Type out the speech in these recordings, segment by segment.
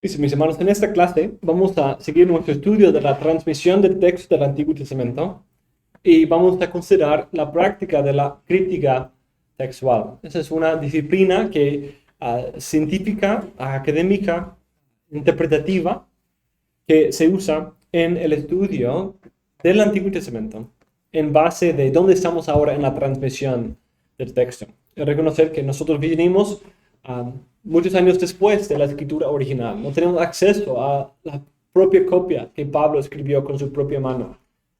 Dice, mis hermanos, en esta clase vamos a seguir nuestro estudio de la transmisión del texto del Antiguo Testamento y vamos a considerar la práctica de la crítica textual. Esa es una disciplina científica, académica, interpretativa, que se usa en el estudio del Antiguo Testamento en base de dónde estamos ahora en la transmisión del texto. Y reconocer que nosotros vivimos muchos años después de la escritura original. No tenemos acceso a la propia copia que Pablo escribió con su propia mano.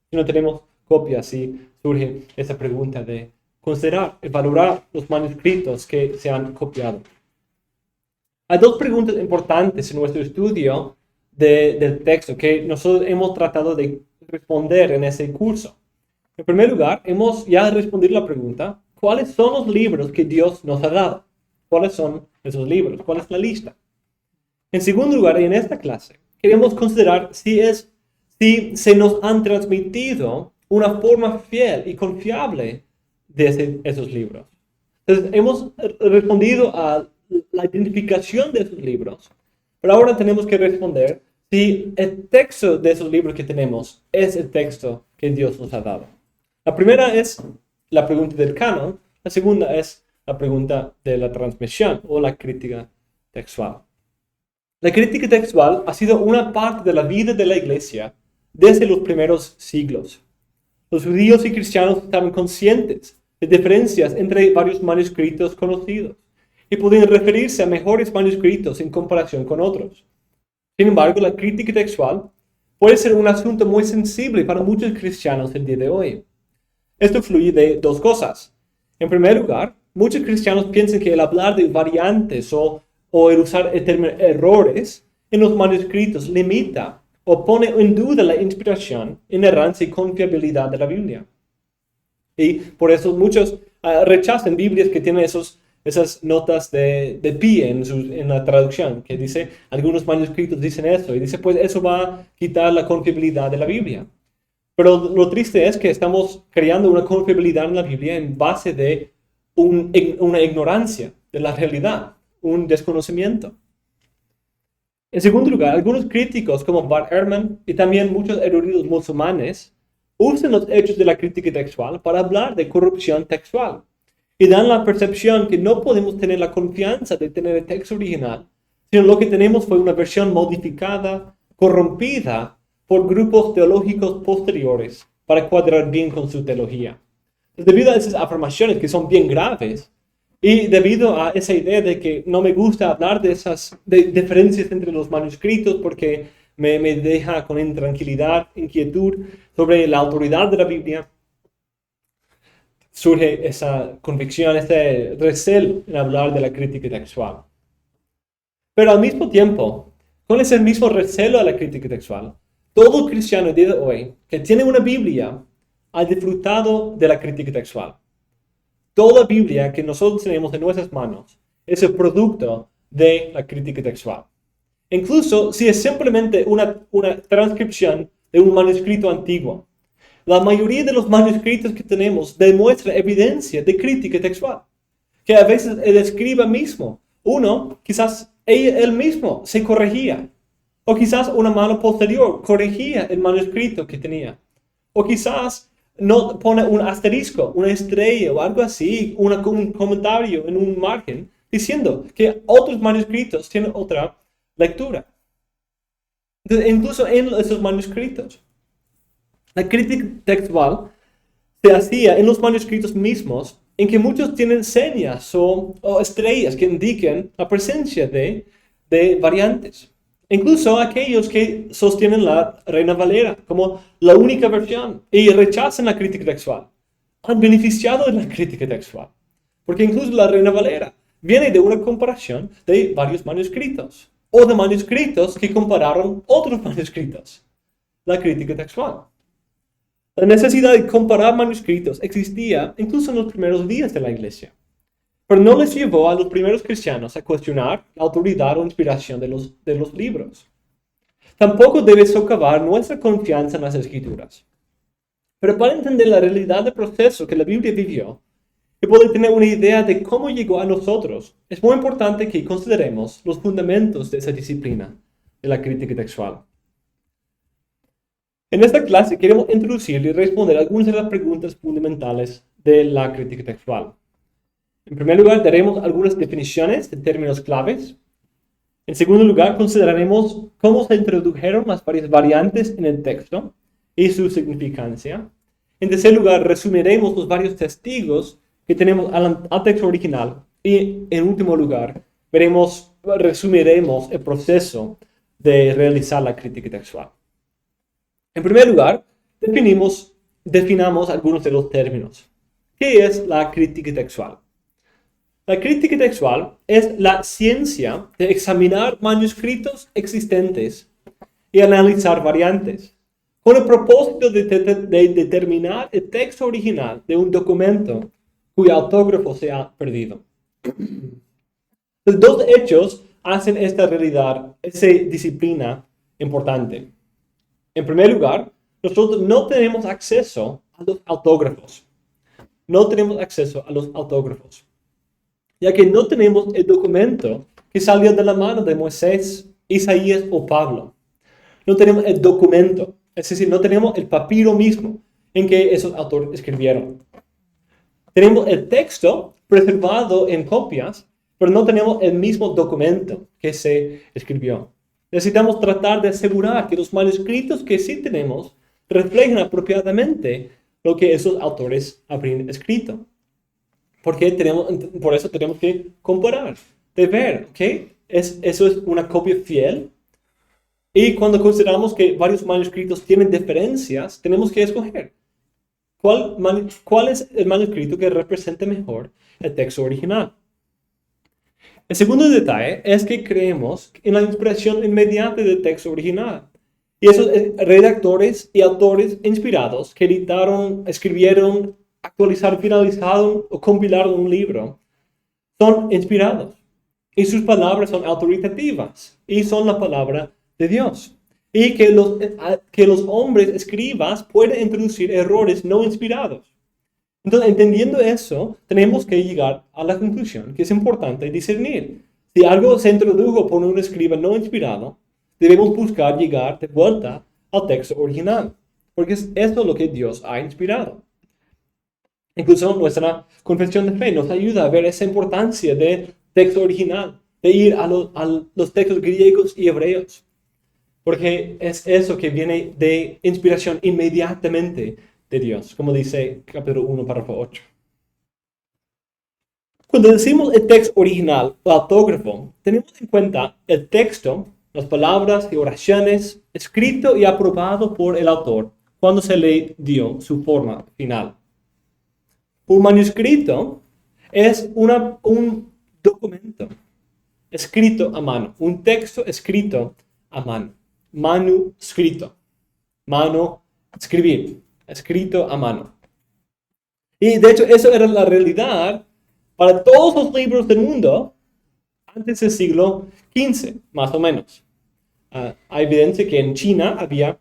Si no tenemos copias, y surge esa pregunta de considerar y valorar los manuscritos que se han copiado. Hay dos preguntas importantes en nuestro estudio del texto que nosotros hemos tratado de responder en ese curso. En primer lugar, hemos ya respondido la pregunta: ¿cuáles son los libros que Dios nos ha dado? ¿Cuáles son esos libros? ¿Cuál es la lista? En segundo lugar, en esta clase, queremos considerar si se nos han transmitido una forma fiel y confiable de esos libros. Entonces, hemos respondido a la identificación de esos libros, pero ahora tenemos que responder si el texto de esos libros que tenemos es el texto que Dios nos ha dado. La primera es la pregunta del canon, la segunda es la pregunta de la transmisión o la crítica textual. La crítica textual ha sido una parte de la vida de la iglesia desde los primeros siglos. Los judíos y cristianos estaban conscientes de diferencias entre varios manuscritos conocidos y podían referirse a mejores manuscritos en comparación con otros. Sin embargo, la crítica textual puede ser un asunto muy sensible para muchos cristianos el día de hoy. Esto fluye de dos cosas. En primer lugar, muchos cristianos piensan que el hablar de variantes o el usar el término errores en los manuscritos limita o pone en duda la inspiración, inerrancia y confiabilidad de la Biblia. Y por eso muchos rechazan Biblias que tienen esas notas de pie en la traducción, que dice, algunos manuscritos dicen eso, y dice, pues eso va a quitar la confiabilidad de la Biblia. Pero lo triste es que estamos creando una confiabilidad en la Biblia en base de una ignorancia de la realidad, un desconocimiento. En segundo lugar, algunos críticos como Bart Ehrman y también muchos eruditos musulmanes usan los hechos de la crítica textual para hablar de corrupción textual y dan la percepción que no podemos tener la confianza de tener el texto original, sino lo que tenemos fue una versión modificada, corrompida por grupos teológicos posteriores para cuadrar bien con su teología. Debido a esas afirmaciones que son bien graves y debido a esa idea de que no me gusta hablar de esas diferencias entre los manuscritos porque me deja con intranquilidad, inquietud sobre la autoridad de la Biblia, surge esa convicción, ese recelo en hablar de la crítica textual. Pero al mismo tiempo, con ese mismo recelo a la crítica textual, todo cristiano el día de hoy que tiene una Biblia ha disfrutado de la crítica textual. Toda Biblia que nosotros tenemos en nuestras manos es el producto de la crítica textual. Incluso si es simplemente una transcripción de un manuscrito antiguo. La mayoría de los manuscritos que tenemos demuestra evidencia de crítica textual. Que a veces el escriba mismo, quizás él mismo se corregía. O quizás una mano posterior corregía el manuscrito que tenía. O quizás no pone un asterisco, una estrella o algo así, un comentario en un margen, diciendo que otros manuscritos tienen otra lectura. Entonces, incluso en esos manuscritos, la crítica textual se hacía en los manuscritos mismos, en que muchos tienen señas o estrellas que indiquen la presencia de variantes. Incluso aquellos que sostienen la Reina Valera como la única versión y rechazan la crítica textual, han beneficiado de la crítica textual. Porque incluso la Reina Valera viene de una comparación de varios manuscritos o de manuscritos que compararon otros manuscritos. La crítica textual. La necesidad de comparar manuscritos existía incluso en los primeros días de la iglesia. Pero no les llevó a los primeros cristianos a cuestionar la autoridad o inspiración de los libros. Tampoco debe socavar nuestra confianza en las Escrituras. Pero para entender la realidad del proceso que la Biblia vivió y poder tener una idea de cómo llegó a nosotros, es muy importante que consideremos los fundamentos de esa disciplina, de la crítica textual. En esta clase queremos introducir y responder algunas de las preguntas fundamentales de la crítica textual. En primer lugar, daremos algunas definiciones de términos claves. En segundo lugar, consideraremos cómo se introdujeron las varias variantes en el texto y su significancia. En tercer lugar, resumiremos los varios testigos que tenemos al texto original. Y en último lugar, resumiremos el proceso de realizar la crítica textual. En primer lugar, definamos algunos de los términos. ¿Qué es la crítica textual? La crítica textual es la ciencia de examinar manuscritos existentes y analizar variantes, con el propósito de determinar el texto original de un documento cuyo autógrafo se ha perdido. Los dos hechos hacen esta disciplina importante. En primer lugar, nosotros no tenemos acceso a los autógrafos. Ya que no tenemos el documento que salió de la mano de Moisés, Isaías o Pablo. No tenemos el documento, es decir, no tenemos el papiro mismo en que esos autores escribieron. Tenemos el texto preservado en copias, pero no tenemos el mismo documento que se escribió. Necesitamos tratar de asegurar que los manuscritos que sí tenemos reflejen apropiadamente lo que esos autores habrían escrito. Por eso tenemos que comparar, de ver, ¿ok? Eso es una copia fiel. Y cuando consideramos que varios manuscritos tienen diferencias, tenemos que escoger cuál es el manuscrito que represente mejor el texto original. El segundo detalle es que creemos en la inspiración inmediata del texto original. Y esos redactores y autores inspirados que editaron, escribieron, actualizaron, finalizaron o compilaron un libro son inspirados. Y sus palabras son autoritativas y son la palabra de Dios. Y que los hombres escribas pueden introducir errores no inspirados. Entonces, entendiendo eso, tenemos que llegar a la conclusión que es importante discernir. Si algo se introdujo por un escriba no inspirado, debemos buscar llegar de vuelta al texto original, porque es esto lo que Dios ha inspirado. Incluso nuestra confesión de fe nos ayuda a ver esa importancia del texto original, de ir a los textos griegos y hebreos, porque es eso que viene de inspiración inmediatamente de Dios, como dice capítulo 1, párrafo 8. Cuando decimos el texto original o autógrafo, tenemos en cuenta el texto, las palabras y oraciones, escrito y aprobado por el autor cuando se le dio su forma final. Un manuscrito es un documento escrito a mano, un texto escrito a mano, manuscrito, mano, escribir, escrito a mano. Y de hecho eso era la realidad para todos los libros del mundo antes del siglo XV, más o menos. Hay evidencia que en China había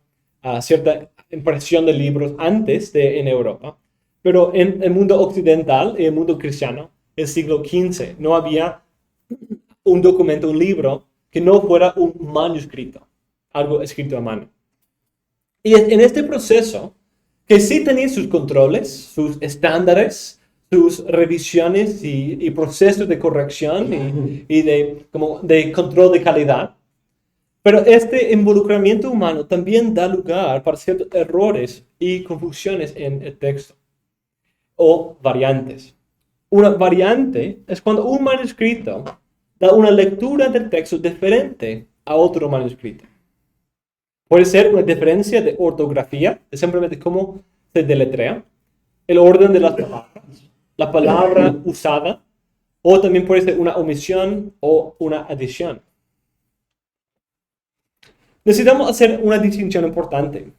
cierta impresión de libros antes en Europa, pero en el mundo occidental, en el mundo cristiano, el siglo XV, no había un documento, un libro, que no fuera un manuscrito, algo escrito a mano. Y en este proceso, que sí tenía sus controles, sus estándares, sus revisiones y procesos de corrección y de control de calidad, pero este involucramiento humano también da lugar para ciertos errores y confusiones en el texto o variantes. Una variante es cuando un manuscrito da una lectura del texto diferente a otro manuscrito. Puede ser una diferencia de ortografía, de simplemente cómo se deletrea, el orden de las palabras, la palabra usada, o también puede ser una omisión o una adición. Necesitamos hacer una distinción importante.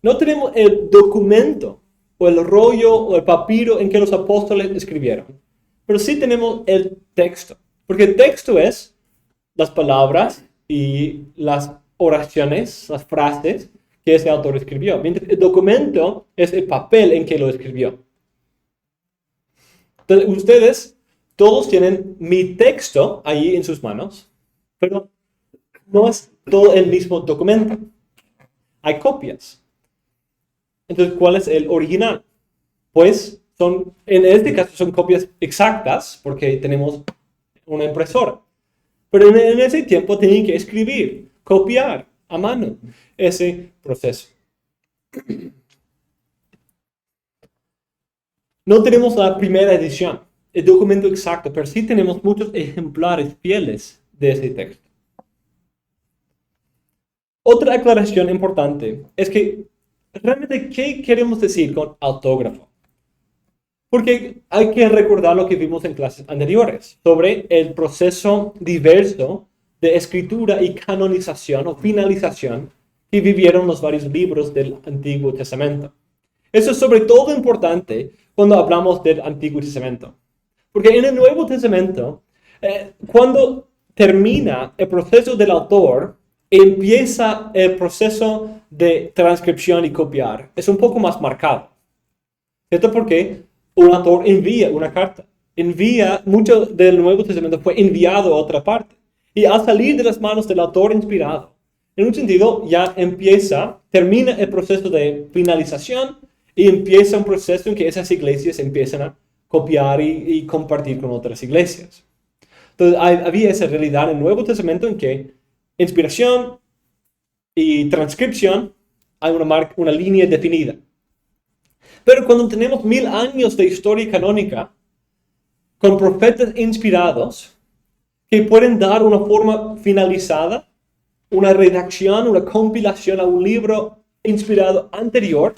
No tenemos el documento o el rollo o el papiro en que los apóstoles escribieron, pero sí tenemos el texto, porque el texto es las palabras y las oraciones, las frases que ese autor escribió, mientras el documento es el papel en que lo escribió. Entonces, ustedes todos tienen mi texto ahí en sus manos, pero no es todo el mismo documento. Hay copias. Entonces, ¿cuál es el original? Pues en este caso son copias exactas porque tenemos una impresora. Pero en ese tiempo tenían que escribir, copiar a mano ese proceso. No tenemos la primera edición, el documento exacto, pero sí tenemos muchos ejemplares fieles de ese texto. Otra aclaración importante es que realmente, ¿qué queremos decir con autógrafo? Porque hay que recordar lo que vimos en clases anteriores sobre el proceso diverso de escritura y canonización o finalización que vivieron los varios libros del Antiguo Testamento. Eso es sobre todo importante cuando hablamos del Antiguo Testamento. Porque en el Nuevo Testamento, cuando termina el proceso del autor, empieza el proceso de transcripción y copiar. Es un poco más marcado. ¿Cierto? Porque un autor envía una carta. Mucho del Nuevo Testamento fue enviado a otra parte. Y al salir de las manos del autor inspirado, en un sentido ya termina el proceso de finalización y empieza un proceso en que esas iglesias empiezan a copiar y compartir con otras iglesias. Entonces había esa realidad en el Nuevo Testamento en que inspiración y transcripción hay una línea definida. Pero cuando tenemos 1000 años de historia canónica, con profetas inspirados, que pueden dar una forma finalizada, una redacción, una compilación a un libro inspirado anterior,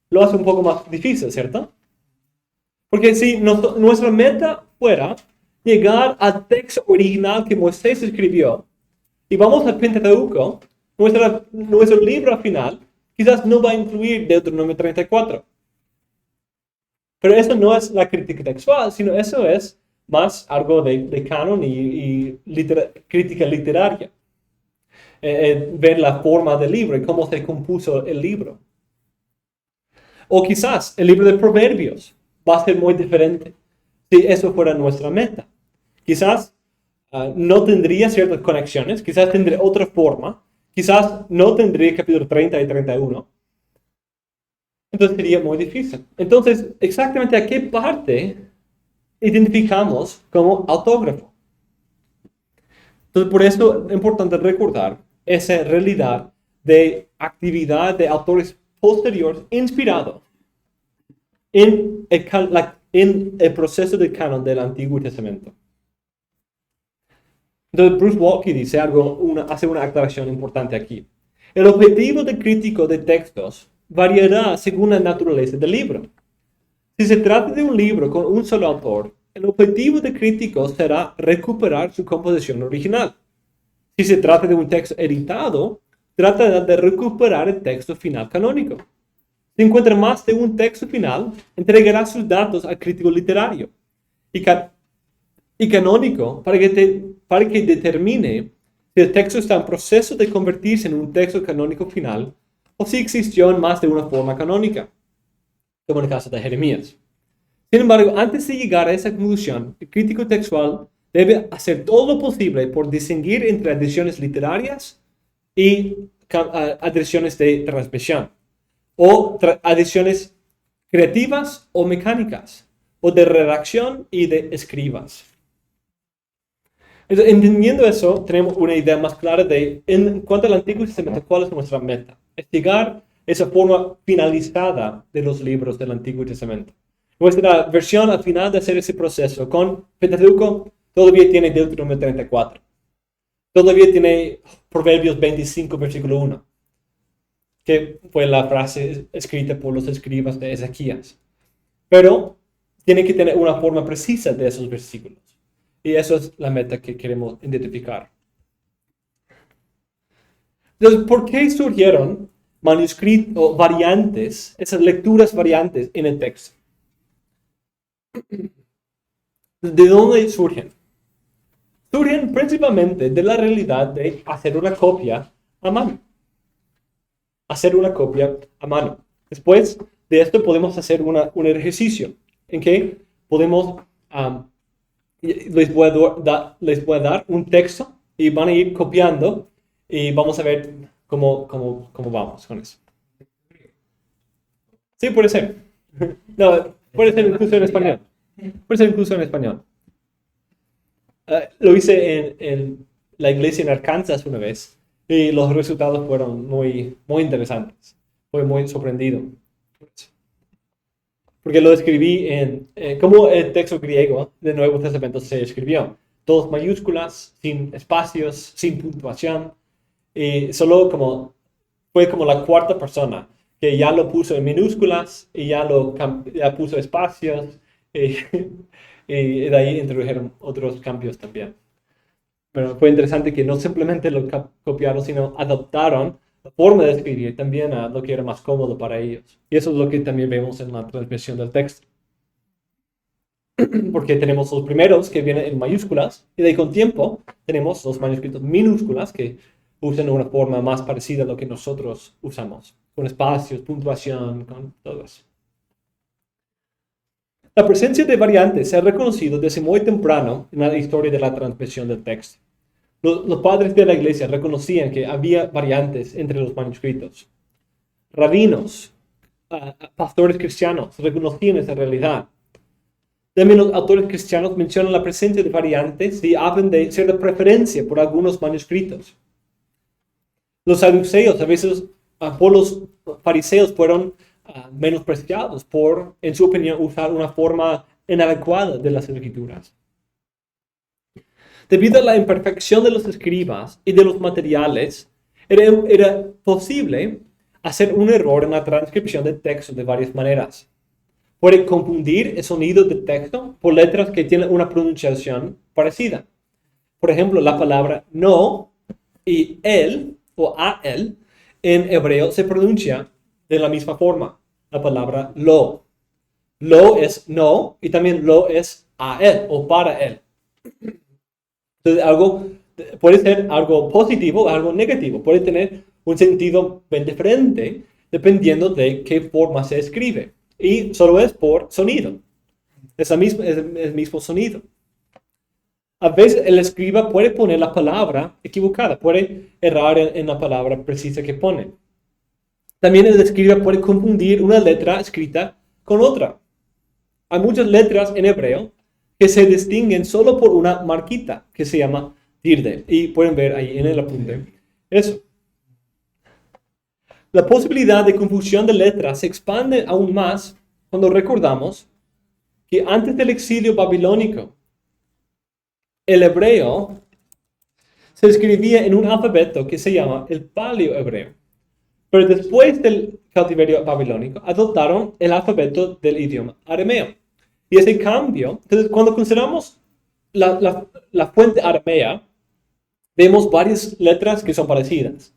lo hace un poco más difícil, ¿cierto? Porque si nuestra meta fuera llegar al texto original que Moisés escribió, y vamos al Pentateuco, nuestro libro final quizás no va a incluir Deuteronomio 34. Pero eso no es la crítica textual, sino eso es más algo de canon y crítica literaria. Ver la forma del libro y cómo se compuso el libro. O quizás el libro de Proverbios va a ser muy diferente si eso fuera nuestra meta. Quizás no tendría ciertas conexiones, quizás tendría otra forma, quizás no tendría capítulo 30 y 31. Entonces sería muy difícil. Entonces, exactamente a qué parte identificamos como autógrafo. Entonces, por eso es importante recordar esa realidad de actividad de autores posteriores inspirados en el proceso de canon del Antiguo Testamento. Entonces, Bruce Waltke hace una aclaración importante aquí. El objetivo del crítico de textos variará según la naturaleza del libro. Si se trata de un libro con un solo autor, el objetivo del crítico será recuperar su composición original. Si se trata de un texto editado, tratará de recuperar el texto final canónico. Si encuentra más de un texto final, entregará sus datos al crítico literario y canónico para que determine si el texto está en proceso de convertirse en un texto canónico final o si existió en más de una forma canónica, como en el caso de Jeremías. Sin embargo, antes de llegar a esa conclusión, el crítico textual debe hacer todo lo posible por distinguir entre adiciones literarias y adiciones de transmisión, o adiciones creativas o mecánicas, o de redacción y de escribas. Entonces, entendiendo eso, tenemos una idea más clara en cuanto al Antiguo Testamento, cuál es nuestra meta. Es llegar a esa forma finalizada de los libros del Antiguo Testamento. Nuestra versión al final de hacer ese proceso con Pentateuco todavía tiene Deuteronomio 34. Todavía tiene Proverbios 25, versículo 1, que fue la frase escrita por los escribas de Ezequías. Pero tiene que tener una forma precisa de esos versículos. Y eso es la meta que queremos identificar. Entonces, ¿por qué surgieron manuscritos variantes, esas lecturas variantes en el texto? ¿De dónde surgen? Surgen principalmente de la realidad de hacer una copia a mano. Hacer una copia a mano. Después de esto podemos hacer un ejercicio en que podemos... les voy a dar un texto y van a ir copiando y vamos a ver cómo vamos con eso. Sí, puede ser. No, puede ser incluso en español. Puede ser incluso en español. Lo hice en la iglesia en Arkansas una vez y los resultados fueron muy interesantes. Fue muy sorprendido. Porque lo escribí como el texto griego del Nuevo Testamento se escribió. Todos mayúsculas, sin espacios, sin puntuación. Y solo fue como la cuarta persona que ya lo puso en minúsculas y ya puso espacios. Y, y de ahí introdujeron otros cambios también. Pero fue interesante que no simplemente lo copiaron, sino adoptaron la forma de escribir también a lo que era más cómodo para ellos. Y eso es lo que también vemos en la transmisión del texto. Porque tenemos los primeros que vienen en mayúsculas y de ahí con tiempo tenemos los manuscritos minúsculas que usan una forma más parecida a lo que nosotros usamos, con espacios, puntuación, con todo eso. La presencia de variantes se ha reconocido desde muy temprano en la historia de la transmisión del texto. Los padres de la iglesia reconocían que había variantes entre los manuscritos. Rabinos, pastores cristianos reconocían esa realidad. También los autores cristianos mencionan la presencia de variantes y hablan de cierta preferencia por algunos manuscritos. Los saduceos, a veces por los fariseos, fueron menospreciados por, en su opinión, usar una forma inadecuada de las escrituras. Debido a la imperfección de los escribas y de los materiales, era posible hacer un error en la transcripción del texto de varias maneras. Puede confundir el sonido del texto por letras que tienen una pronunciación parecida. Por ejemplo, la palabra no y él o a él en hebreo se pronuncia de la misma forma. La palabra lo. Lo es no y también lo es a él o para él. Entonces, puede ser algo positivo o algo negativo. Puede tener un sentido bien diferente dependiendo de qué forma se escribe. Y solo es por sonido. Es el mismo sonido. A veces el escriba puede poner la palabra equivocada. Puede errar en la palabra precisa que pone. También el escriba puede confundir una letra escrita con otra. Hay muchas letras en hebreo que se distinguen solo por una marquita que se llama tilde. Y pueden ver ahí en el apunte eso. La posibilidad de confusión de letras se expande aún más cuando recordamos que antes del exilio babilónico, el hebreo se escribía en un alfabeto que se llama el paleohebreo. Pero después del cautiverio babilónico, adoptaron el alfabeto del idioma arameo. Y ese cambio, entonces cuando consideramos la fuente aramea, vemos varias letras que son parecidas.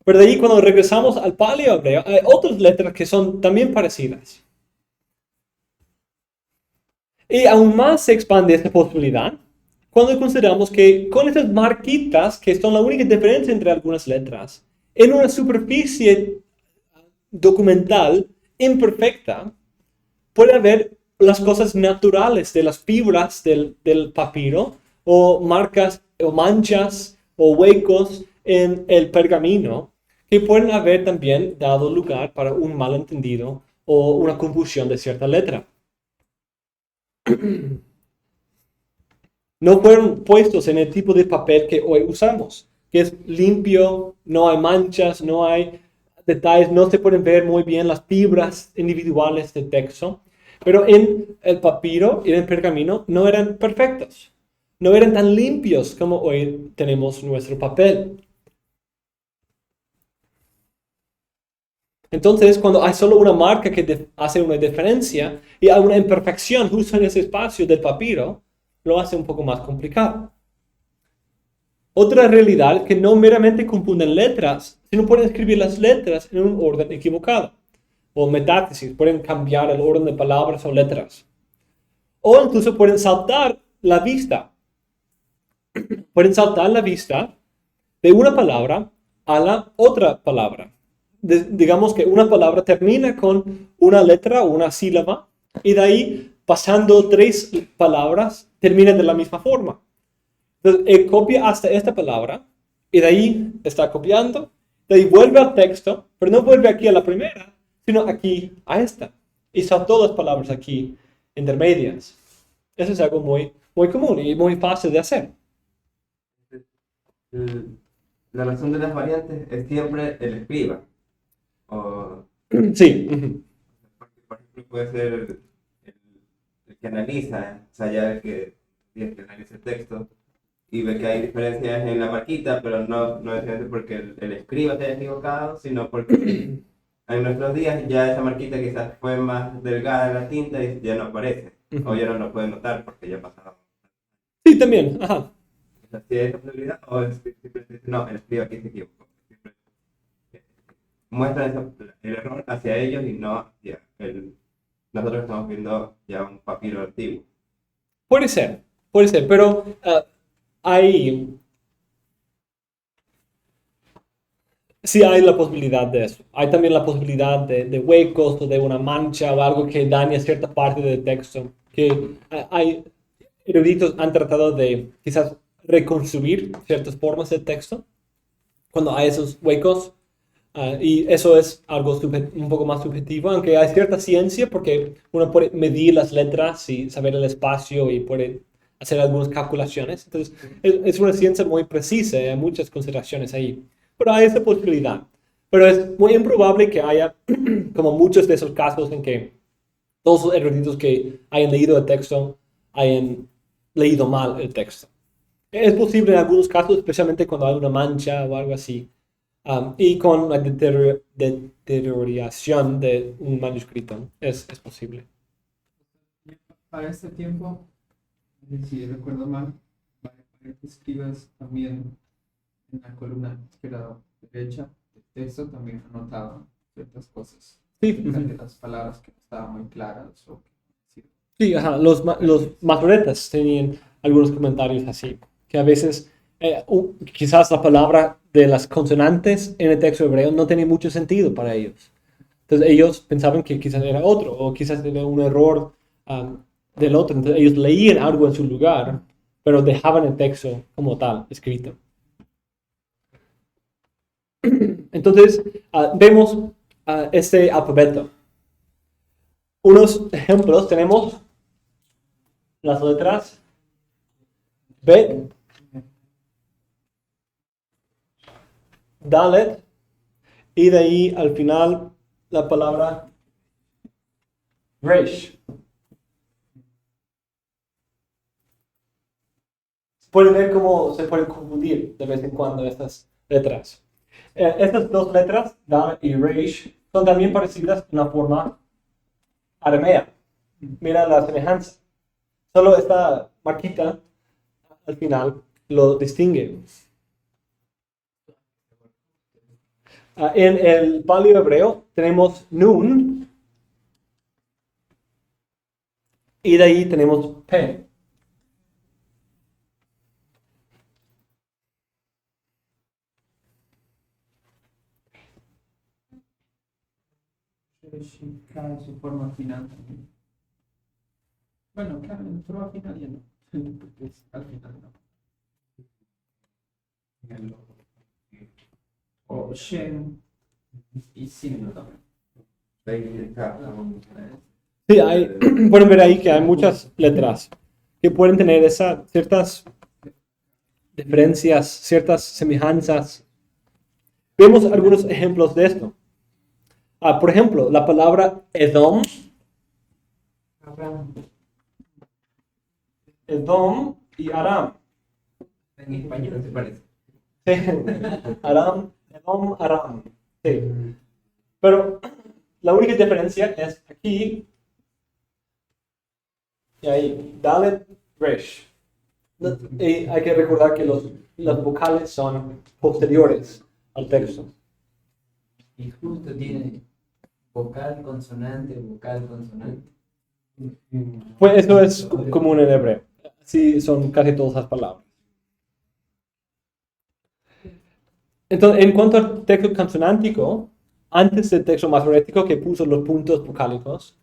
Pero de ahí cuando regresamos al paleohebreo, hay otras letras que son también parecidas. Y aún más se expande esta posibilidad cuando consideramos que con estas marquitas, que son la única diferencia entre algunas letras, en una superficie documental imperfecta, puede haber las cosas naturales de las fibras del papiro, o marcas, o manchas, o huecos en el pergamino, que pueden haber también dado lugar para un malentendido o una confusión de cierta letra. No fueron puestos en el tipo de papel que hoy usamos, que es limpio, no hay manchas, no hay detalles, no se pueden ver muy bien las fibras individuales del texto. Pero en el papiro y en el pergamino no eran perfectos, no eran tan limpios como hoy tenemos nuestro papel. Entonces, cuando hay solo una marca que hace una diferencia y hay una imperfección justo en ese espacio del papiro, lo hace un poco más complicado. Otra realidad es que no meramente confunden letras, sino pueden escribir las letras en un orden equivocado. O metástasis, pueden cambiar el orden de palabras o letras. O incluso pueden saltar la vista. Pueden saltar la vista de una palabra a la otra palabra. Digamos que una palabra termina con una letra o una sílaba y de ahí, pasando 3 palabras, termina de la misma forma. Entonces, copia hasta esta palabra y de ahí está copiando, de ahí vuelve al texto, pero no vuelve aquí a la primera, sino aquí a esta. Y son todas palabras aquí intermedias. Eso es algo muy, muy común y muy fácil de hacer. El- La razón de las variantes es siempre el escriba. O, Sí. porque, por ejemplo, puede ser el que analiza, o sea, ya el que analiza el texto y ve que hay diferencias en la marquita, pero no necesariamente porque el escriba se haya equivocado, sino porque en nuestros días ya esa marquita quizás fue más delgada en la tinta y ya no aparece, o ya no lo puede notar porque ya pasaron. Sí, también. Ajá. ¿Si hay esa posibilidad o es simplemente no, el escriba aquí se equivocó? Muestran el error hacia ellos y no hacia nosotros estamos viendo ya un papiro antiguo. Puede ser, pero hay, sí hay la posibilidad de eso. Hay también la posibilidad de huecos o de una mancha o algo que daña cierta parte del texto. Que hay eruditos han tratado de quizás reconstruir ciertas formas del texto cuando hay esos huecos. Y eso es algo un poco más subjetivo, aunque hay cierta ciencia porque uno puede medir las letras y saber el espacio y puede hacer algunas calculaciones. Entonces, es una ciencia muy precisa y hay muchas consideraciones ahí. Pero hay esa posibilidad. Pero es muy improbable que haya, como muchos de esos casos en que todos los eruditos que hayan leído el texto hayan leído mal el texto. Es posible en algunos casos, especialmente cuando hay una mancha o algo así. Y con la deterioración de un manuscrito es posible. Para este tiempo, si recuerdo mal, varios escribas también en la columna izquierda-derecha del texto también anotaban ciertas cosas Sí, acerca de las palabras que no estaban muy claras o que sí, ajá. Los masoretas tenían algunos comentarios así, que a veces quizás la palabra de las consonantes en el texto hebreo no tenía mucho sentido para ellos. Entonces ellos pensaban que quizás era otro, o quizás era un error del otro. Entonces ellos leían algo en su lugar, pero dejaban el texto como tal, escrito. Entonces vemos este alfabeto. Unos ejemplos tenemos las letras Bet, Dalet, y de ahí al final la palabra Resh. Pueden ver cómo se pueden confundir de vez en cuando estas letras. Estas dos letras, Dalet y Resh, son también parecidas en la forma aramea. Mira la semejanza. Solo esta marquita al final lo distingue. En el paleo hebreo tenemos Nun y de ahí tenemos P. cada su forma final también. Bueno, claro, en forma final ya no. Porque al final no. O Shen y Sin también. Sí, pueden ver ahí que hay muchas letras que pueden tener ciertas diferencias, ciertas semejanzas. Vemos algunos ejemplos de esto. Por ejemplo, la palabra Edom. Edom y Aram. En español se parece. Sí. Aram, Edom, Aram. Sí. Pero la única diferencia es aquí y ahí. Dalet, Resh. Y hay que recordar que las vocales son posteriores al texto. Y justo tiene vocal, consonante, vocal, consonante. Pues eso es común en hebreo. Sí, son casi todas las palabras. Entonces, en cuanto al texto consonántico, antes del texto masorético que puso los puntos vocálicos,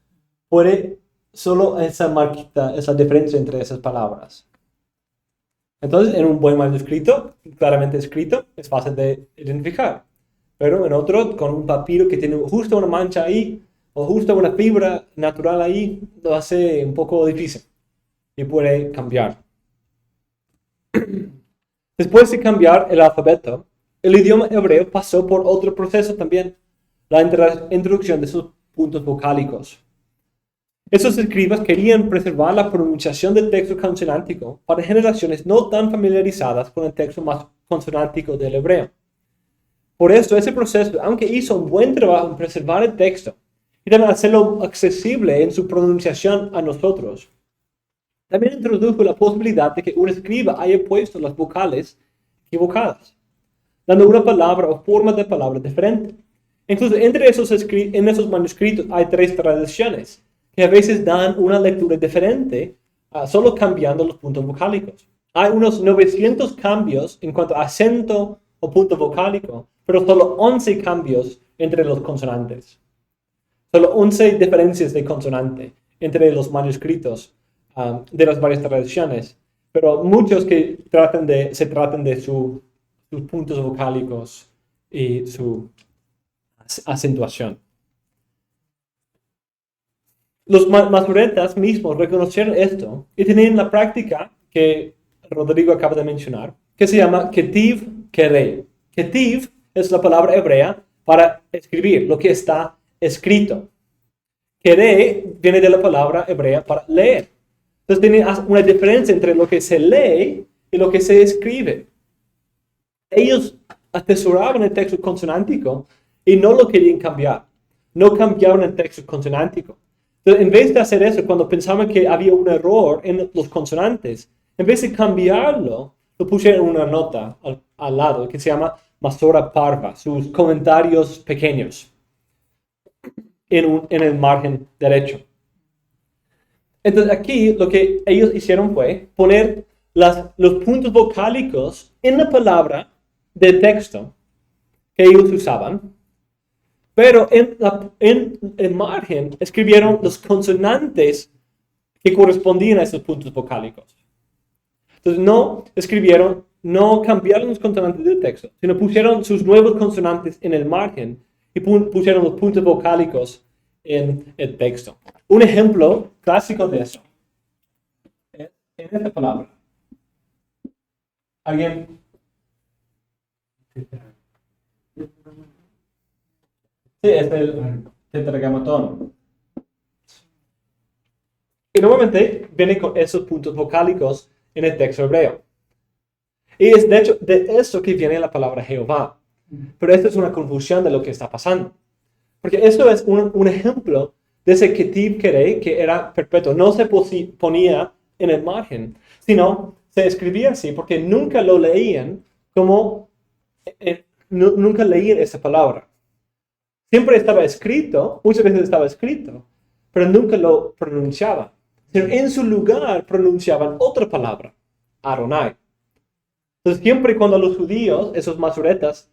puede solo esa marquita, esa diferencia entre esas palabras. Entonces, en un buen manuscrito, claramente escrito, es fácil de identificar. Pero en otro, con un papiro que tiene justo una mancha ahí, o justo una fibra natural ahí, lo hace un poco difícil y puede cambiar. Después de cambiar el alfabeto, el idioma hebreo pasó por otro proceso también, la introducción de sus puntos vocálicos. Esos escribas querían preservar la pronunciación del texto consonántico para generaciones no tan familiarizadas con el texto más consonántico del hebreo. Por eso, ese proceso, aunque hizo un buen trabajo en preservar el texto y también hacerlo accesible en su pronunciación a nosotros, también introdujo la posibilidad de que un escriba haya puesto las vocales equivocadas, dando una palabra o forma de palabra diferente. Incluso en esos manuscritos hay 3 tradiciones que a veces dan una lectura diferente, solo cambiando los puntos vocálicos. Hay unos 900 cambios en cuanto a acento o punto vocálico, pero solo 11 cambios entre los consonantes. Solo 11 diferencias de consonante entre los manuscritos de las varias tradiciones, pero muchos que se tratan de sus puntos vocálicos y su acentuación. Los masoretas mismos reconocieron esto y tenían la práctica que Rodrigo acaba de mencionar, que se llama ketiv kerei. Ketiv es la palabra hebrea para escribir, lo que está escrito. Kerei viene de la palabra hebrea para leer. Entonces tiene una diferencia entre lo que se lee y lo que se escribe. Ellos atesoraban el texto consonántico y no lo querían cambiar. No cambiaron el texto consonántico. Entonces, en vez de hacer eso, cuando pensaban que había un error en los consonantes, en vez de cambiarlo, lo pusieron una nota al lado que se llama Masora Parva, sus comentarios pequeños, en el margen derecho. Entonces aquí lo que ellos hicieron fue poner los puntos vocálicos en la palabra del texto que ellos usaban, pero en el margen escribieron los consonantes que correspondían a esos puntos vocálicos. Entonces no cambiaron los consonantes del texto, sino pusieron sus nuevos consonantes en el margen y pusieron los puntos vocálicos en el texto. Un ejemplo clásico de eso es en esta palabra. ¿Alguien? Sí, es el tetragrammatón. Y normalmente viene con esos puntos vocálicos en el texto hebreo. Y es de hecho de eso que viene la palabra Jehová. Pero esto es una confusión de lo que está pasando. Porque eso es un ejemplo de ese ketiv kerei que era perpetuo. No se ponía en el margen, sino se escribía así porque nunca lo leían como... nunca leían esa palabra. Siempre estaba escrito, muchas veces estaba escrito, pero nunca lo pronunciaban. Sino en su lugar pronunciaban otra palabra, Adonai. Entonces siempre cuando los judíos, esos masoretas,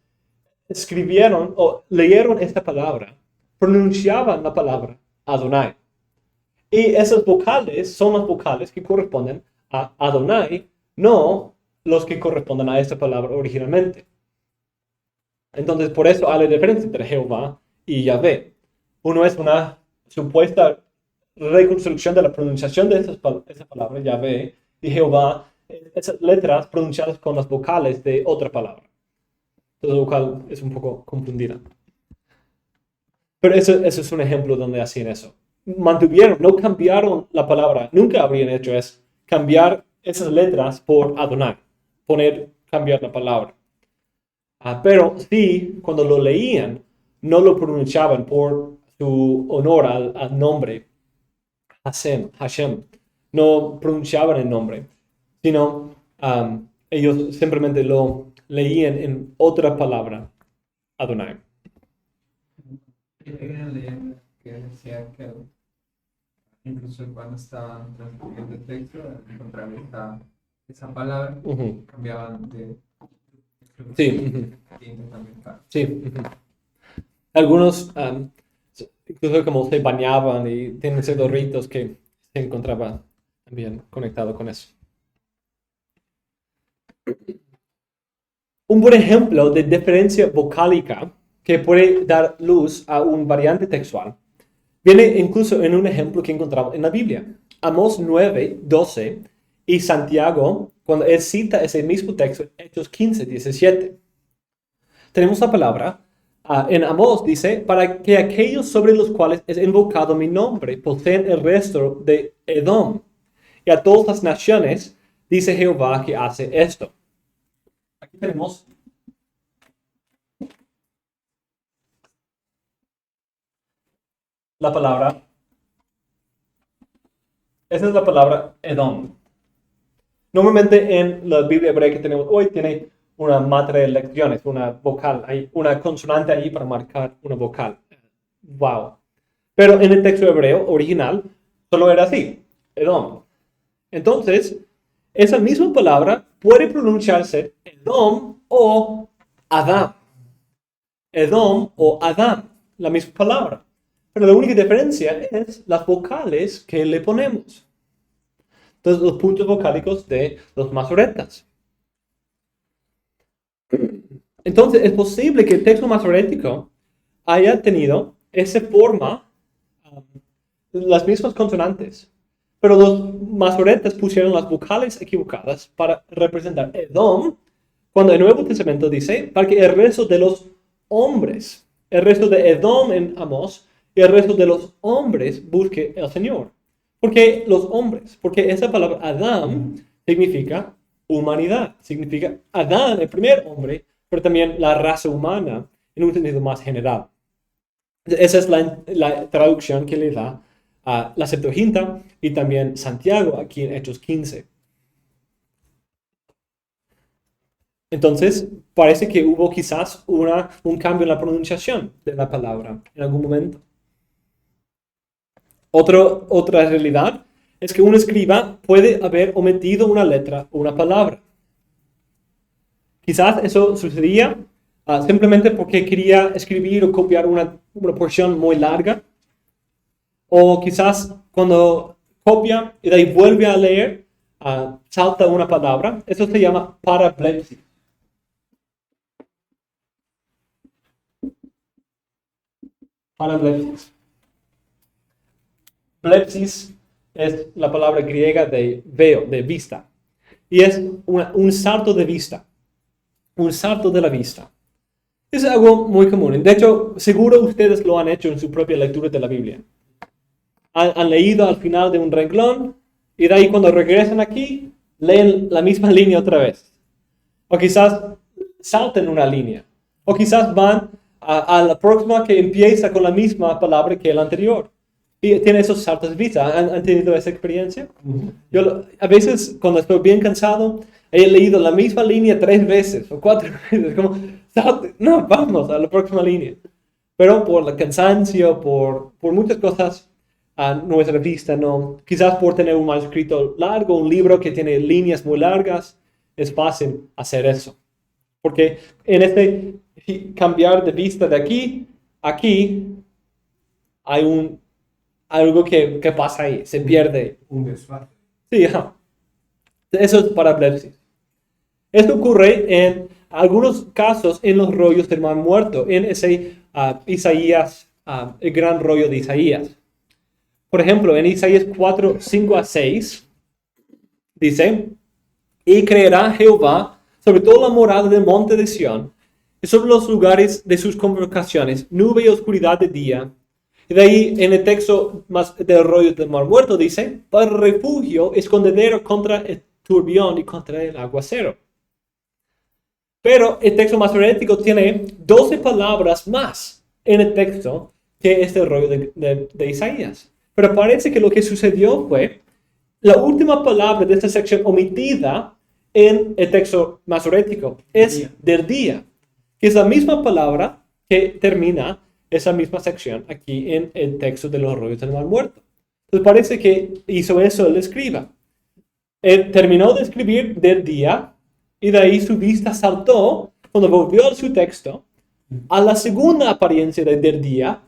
escribieron o leyeron esta palabra, pronunciaban la palabra Adonai. Y esas vocales son las vocales que corresponden a Adonai, no los que corresponden a esta palabra originalmente. Entonces, por eso hay la diferencia entre Jehová y Yahvé. Uno es una supuesta reconstrucción de la pronunciación de esa palabra, Yahvé, y Jehová, esas letras pronunciadas con las vocales de otra palabra. Entonces, lo cual es un poco confundida. Pero eso es un ejemplo donde hacían eso. No cambiaron la palabra, nunca habrían hecho eso, cambiar esas letras por Adonai, cambiar la palabra. Pero sí, cuando lo leían, no lo pronunciaban por su honor al nombre, Hashem. No pronunciaban el nombre, sino ellos simplemente lo leían en otra palabra, Adonai. Hay una leyenda que decía que incluso cuando estaban transcribiendo el texto, al encontrar esa palabra, cambiaban de... Sí. Sí. Algunos incluso como se bañaban y tienen ciertos ritos que se encontraban también conectado con eso. Un buen ejemplo de diferencia vocálica que puede dar luz a un variante textual viene incluso en un ejemplo que encontramos en la Biblia. Amós 9:12 y Santiago, cuando él cita ese mismo texto, Hechos 15:17. Tenemos la palabra, en Amós dice, para que aquellos sobre los cuales es invocado mi nombre poseen el resto de Edom. Y a todas las naciones, dice Jehová, que hace esto. Aquí tenemos la palabra, esa es la palabra Edom. Normalmente en la Biblia hebrea que tenemos hoy tiene una matriz de lecciones, una vocal, hay una consonante ahí para marcar una vocal. Wow. Pero en el texto hebreo original solo era así, Edom. Entonces, esa misma palabra puede pronunciarse Edom o Adam. Edom o Adam, la misma palabra. Pero la única diferencia es las vocales que le ponemos. Entonces, los puntos vocálicos de los masoretas. Entonces, es posible que el texto masorético haya tenido esa forma, las mismas consonantes. Pero los masoretas pusieron las vocales equivocadas para representar Edom, cuando el Nuevo Testamento dice, para que el resto de los hombres, el resto de Edom en Amós, y el resto de los hombres busque el Señor. ¿Por qué los hombres? Porque esa palabra Adam significa humanidad, significa Adán, el primer hombre, pero también la raza humana en un sentido más general. Esa es la traducción que le da a la Septuaginta y también Santiago aquí en Hechos 15. Entonces, parece que hubo quizás un cambio en la pronunciación de la palabra en algún momento. Otra realidad es que un escriba puede haber omitido una letra o una palabra. Quizás eso sucedía simplemente porque quería escribir o copiar una porción muy larga. O quizás cuando copia y de ahí vuelve a leer, salta una palabra. Eso se llama parablepsis. Parablepsis. Blepsis es la palabra griega de veo, de vista. Y es un salto de vista. Un salto de la vista. Es algo muy común. De hecho, seguro ustedes lo han hecho en su propia lectura de la Biblia. Han leído al final de un renglón y de ahí cuando regresan aquí, leen la misma línea otra vez. O quizás salten una línea. O quizás van a la próxima que empieza con la misma palabra que el anterior. Y tiene esos saltos de vista. ¿Han tenido esa experiencia? Yo a veces, cuando estoy bien cansado, he leído la misma línea 3 veces o 4 veces. Como, no, vamos a la próxima línea. Pero por el cansancio, por muchas cosas, nuestra vista no. Quizás por tener un manuscrito largo, un libro que tiene líneas muy largas, es fácil hacer eso. Porque en este cambiar de vista de aquí a aquí, hay algo que pasa ahí, se pierde. Un desfase. Sí, eso es parablepsis. Esto ocurre en algunos casos en los rollos del Mar Muerto, en ese Isaías, el gran rollo de Isaías. Por ejemplo, en Isaías 4, 5-6, dice, y creará Jehová sobre toda la morada del monte de Sión, y sobre los lugares de sus convocaciones, nube y oscuridad de día. Y de ahí, en el texto más del rollo del Mar Muerto, dice, para refugio, escondedero contra el turbión y contra el aguacero. Pero el texto masorético tiene 12 palabras más en el texto que este rollo de Isaías. Pero parece que lo que sucedió fue la última palabra de esta sección omitida en el texto masorético es del día, que es la misma palabra que termina esa misma sección aquí en el texto de los rollos del Mar Muerto. Entonces parece que hizo eso el escriba. Él terminó de escribir del día y de ahí su vista saltó cuando volvió a su texto a la segunda apariencia del día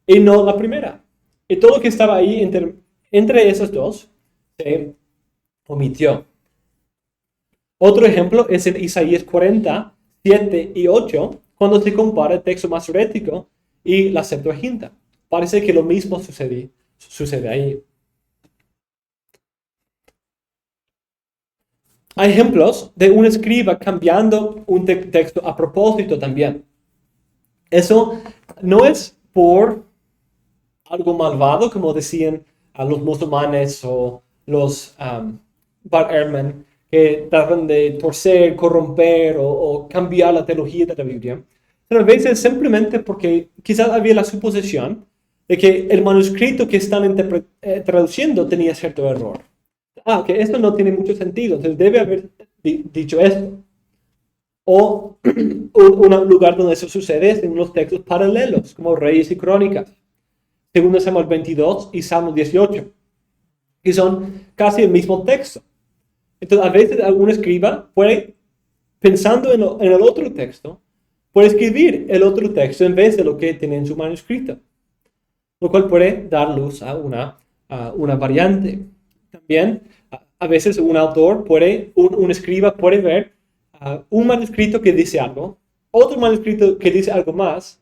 y no la primera. Y todo lo que estaba ahí entre esos dos se omitió. Otro ejemplo es en Isaías 40, 7 y 8, cuando se compara el texto masorético y la Septuaginta. Parece que lo mismo sucede ahí. Hay ejemplos de un escriba cambiando un texto a propósito también. Eso no es por algo malvado, como decían a los musulmanes o los Bart Ehrman, que tratan de torcer, corromper o cambiar la teología de la Biblia. Pero a veces simplemente porque quizás había la suposición de que el manuscrito que están traduciendo tenía cierto error. Que esto no tiene mucho sentido, entonces debe haber dicho esto. O un lugar donde eso sucede es en los textos paralelos, como Reyes y Crónicas, 2 Samuel 22 y Salmo 18, que son casi el mismo texto. Entonces, a veces algún escriba puede, pensando en el otro texto, puede escribir el otro texto en vez de lo que tiene en su manuscrito, lo cual puede dar luz a una variante. También, a veces un autor un escriba puede ver un manuscrito que dice algo, otro manuscrito que dice algo más,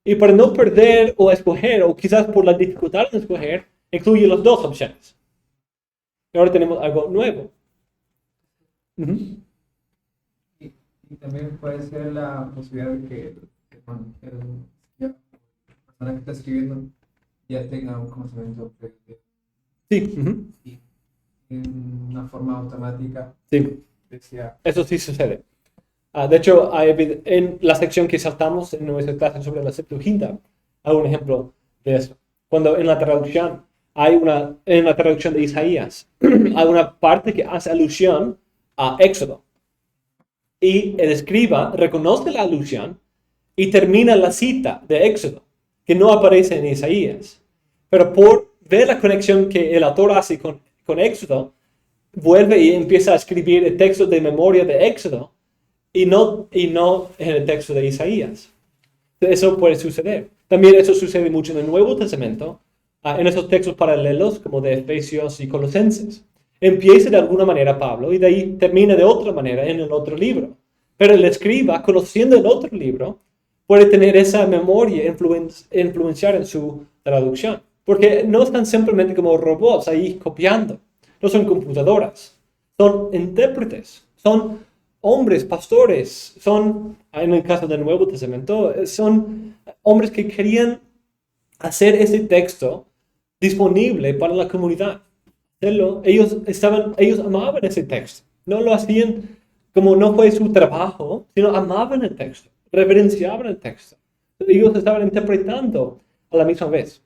y para no perder o escoger, o quizás por la dificultad de escoger, incluye las dos opciones. Y ahora tenemos algo nuevo. Y también puede ser la posibilidad de que la persona que está escribiendo ya tenga un conocimiento previo Sí. y en una forma automática Sí. decía. Eso sí sucede. De hecho, en la sección que saltamos en nuestra clase sobre la Septuaginta, hay un ejemplo de eso. Cuando en la traducción, en la traducción de Isaías, hay una parte que hace alusión a Éxodo. Y el escriba reconoce la alusión y termina la cita de Éxodo, que no aparece en Isaías. Pero por ver la conexión que el autor hace con Éxodo, vuelve y empieza a escribir el texto de memoria de Éxodo y no en el texto de Isaías. Eso puede suceder. También eso sucede mucho en el Nuevo Testamento, en esos textos paralelos como de Efesios y Colosenses. Empieza de alguna manera Pablo y de ahí termina de otra manera en el otro libro. Pero el escriba, conociendo el otro libro, puede tener esa memoria influenciar en su traducción. Porque no están simplemente como robots ahí copiando. No son computadoras. Son intérpretes. Son hombres, pastores. Son, en el caso del Nuevo Testamento, son hombres que querían hacer ese texto disponible para la comunidad. Ellos amaban ese texto. No lo hacían como no fue su trabajo, sino amaban el texto, reverenciaban el texto. Ellos estaban interpretando a la misma vez.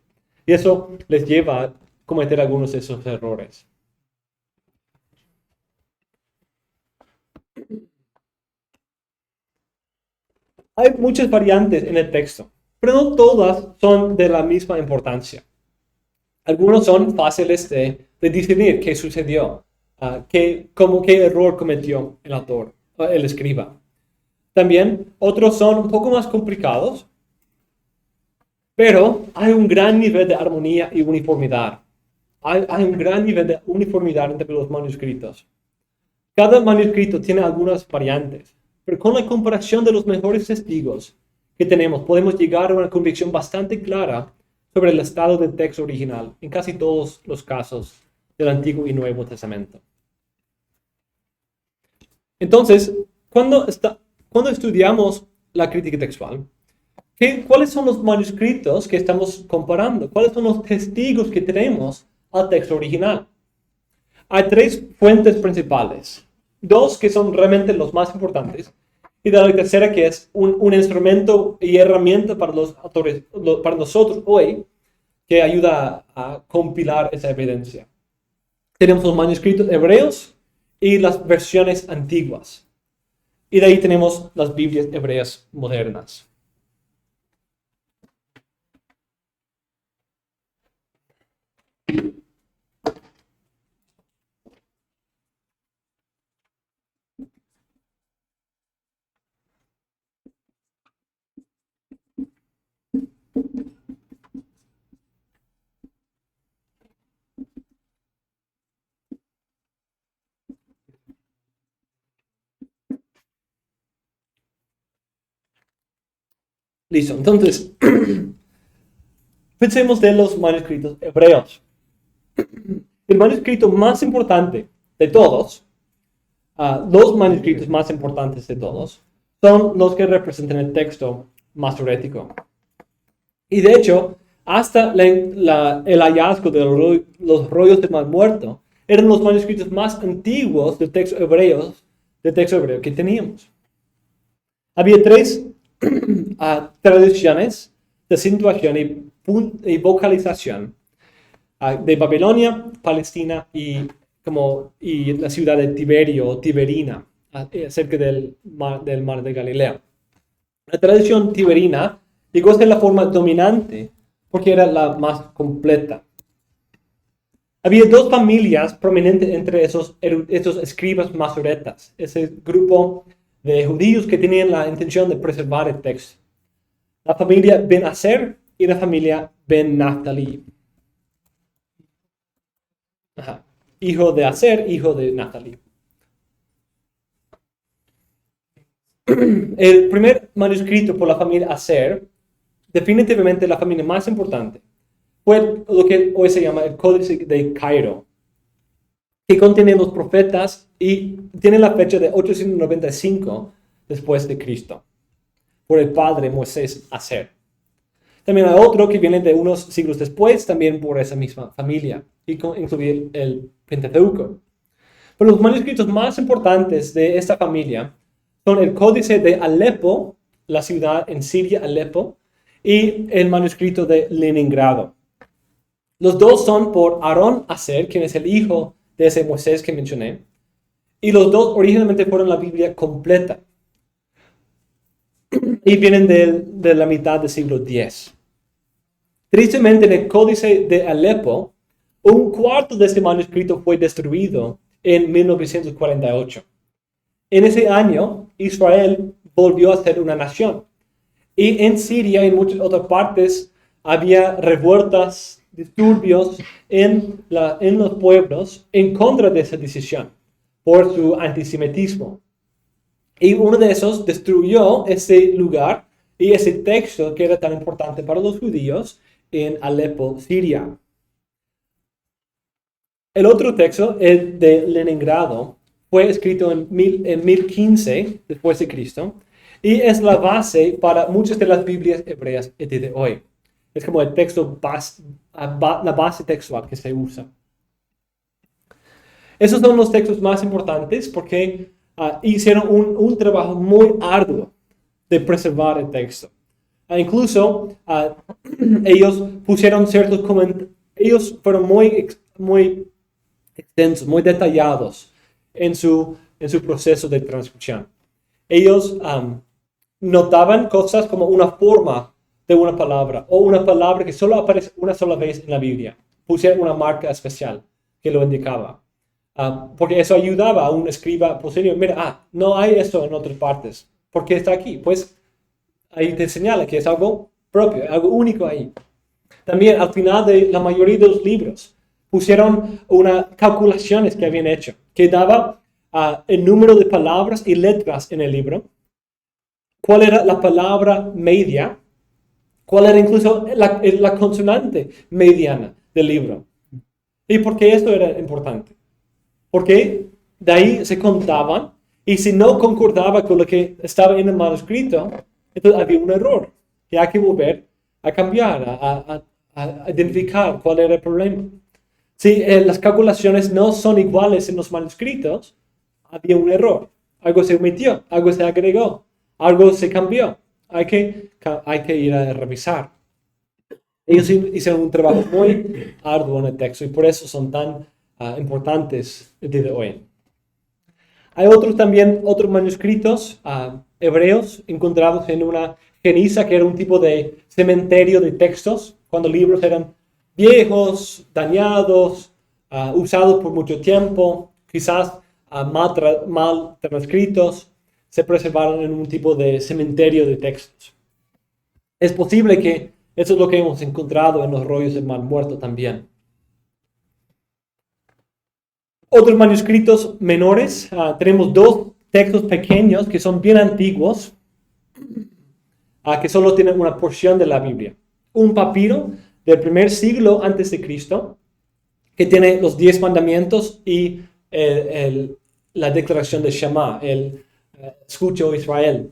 Y eso les lleva a cometer algunos de esos errores. Hay muchas variantes en el texto, pero no todas son de la misma importancia. Algunos son fáciles de discernir qué sucedió, qué error cometió el autor, el escriba. También otros son un poco más complicados, pero hay un gran nivel de armonía y uniformidad. Hay un gran nivel de uniformidad entre los manuscritos. Cada manuscrito tiene algunas variantes, pero con la comparación de los mejores testigos que tenemos, podemos llegar a una convicción bastante clara sobre el estado del texto original en casi todos los casos del Antiguo y Nuevo Testamento. Entonces, cuando estudiamos la crítica textual, ¿cuáles son los manuscritos que estamos comparando? ¿Cuáles son los testigos que tenemos al texto original? Hay tres fuentes principales. Dos que son realmente los más importantes. Y la tercera que es un instrumento y herramienta para los autores, para nosotros hoy, que ayuda a compilar esa evidencia. Tenemos los manuscritos hebreos y las versiones antiguas. Y de ahí tenemos las Biblias hebreas modernas. Listo, entonces, pensemos de los manuscritos hebreos. El manuscrito más importante de todos, los manuscritos más importantes de todos, son los que representan el texto masorético. Y de hecho, hasta el hallazgo de los rollos del Mar Muerto, eran los manuscritos más antiguos del texto hebreo que teníamos. Había tres tradiciones de acentuación y vocalización de Babilonia, Palestina y la ciudad de Tiberio o Tiberina, cerca del mar de Galilea. La tradición tiberina llegó a ser la forma dominante porque era la más completa. Había dos familias prominentes entre estos escribas masoretas, ese grupo de judíos que tenían la intención de preservar el texto. La familia Ben Aser y la familia Ben Naphtali. Hijo de Aser, hijo de Naphtali. El primer manuscrito por la familia Aser, definitivamente la familia más importante, fue lo que hoy se llama el Códice de Cairo, que contiene los profetas y tiene la fecha de 895 después de Cristo, por el padre Moisés Aser. También hay otro que viene de unos siglos después, también por esa misma familia, y incluir el Pentateuco. Pero los manuscritos más importantes de esta familia son el Códice de Alepo, la ciudad en Siria, Alepo, y el manuscrito de Leningrado. Los dos son por Aarón Aser, quien es el hijo de ese Moisés que mencioné, y los dos originalmente fueron la Biblia completa. Y vienen de la mitad del siglo X. Tristemente, en el Códice de Alepo, un cuarto de este manuscrito fue destruido en 1948. En ese año, Israel volvió a ser una nación. Y en Siria y en muchas otras partes había revueltas, disturbios en los pueblos en contra de esa decisión por su antisemitismo. Y uno de esos destruyó ese lugar y ese texto que era tan importante para los judíos en Alepo, Siria. El otro texto, el de Leningrado, fue escrito en 1015 después de Cristo y es la base para muchas de las Biblias hebreas de hoy. Es como el texto la base textual que se usa. Esos son los textos más importantes porque hicieron un trabajo muy arduo de preservar el texto. Incluso ellos pusieron ciertos comentarios, ellos fueron muy extensos, muy detallados en su proceso de transcripción. Ellos notaban cosas como una forma de una palabra o una palabra que solo aparece una sola vez en la Biblia. Pusieron una marca especial que lo indicaba. Porque eso ayudaba a un escriba posterior. Mira, no hay eso en otras partes. ¿Por qué está aquí? Pues ahí te señala que es algo propio, algo único ahí. También al final de la mayoría de los libros pusieron unas calculaciones que habían hecho, que daba el número de palabras y letras en el libro, cuál era la palabra media, cuál era incluso la consonante mediana del libro. ¿Y por qué esto era importante? Porque de ahí se contaban y si no concordaba con lo que estaba en el manuscrito, entonces había un error. Y hay que volver a cambiar, a identificar cuál era el problema. Si las calculaciones no son iguales en los manuscritos, había un error. Algo se omitió, algo se agregó, algo se cambió. Hay que ir a revisar. Ellos hicieron un trabajo muy arduo en el texto y por eso son tan importantes el día de hoy. Hay otros manuscritos hebreos encontrados en una geniza, que era un tipo de cementerio de textos, cuando libros eran viejos, dañados, usados por mucho tiempo, quizás mal transcritos, se preservaron en un tipo de cementerio de textos. Es posible que eso es lo que hemos encontrado en los rollos del Mar Muerto también. Otros manuscritos menores, tenemos dos textos pequeños que son bien antiguos. que solo tienen una porción de la Biblia. Un papiro del primer siglo antes de Cristo, que tiene los 10 mandamientos y la declaración de Shema, escucho Israel.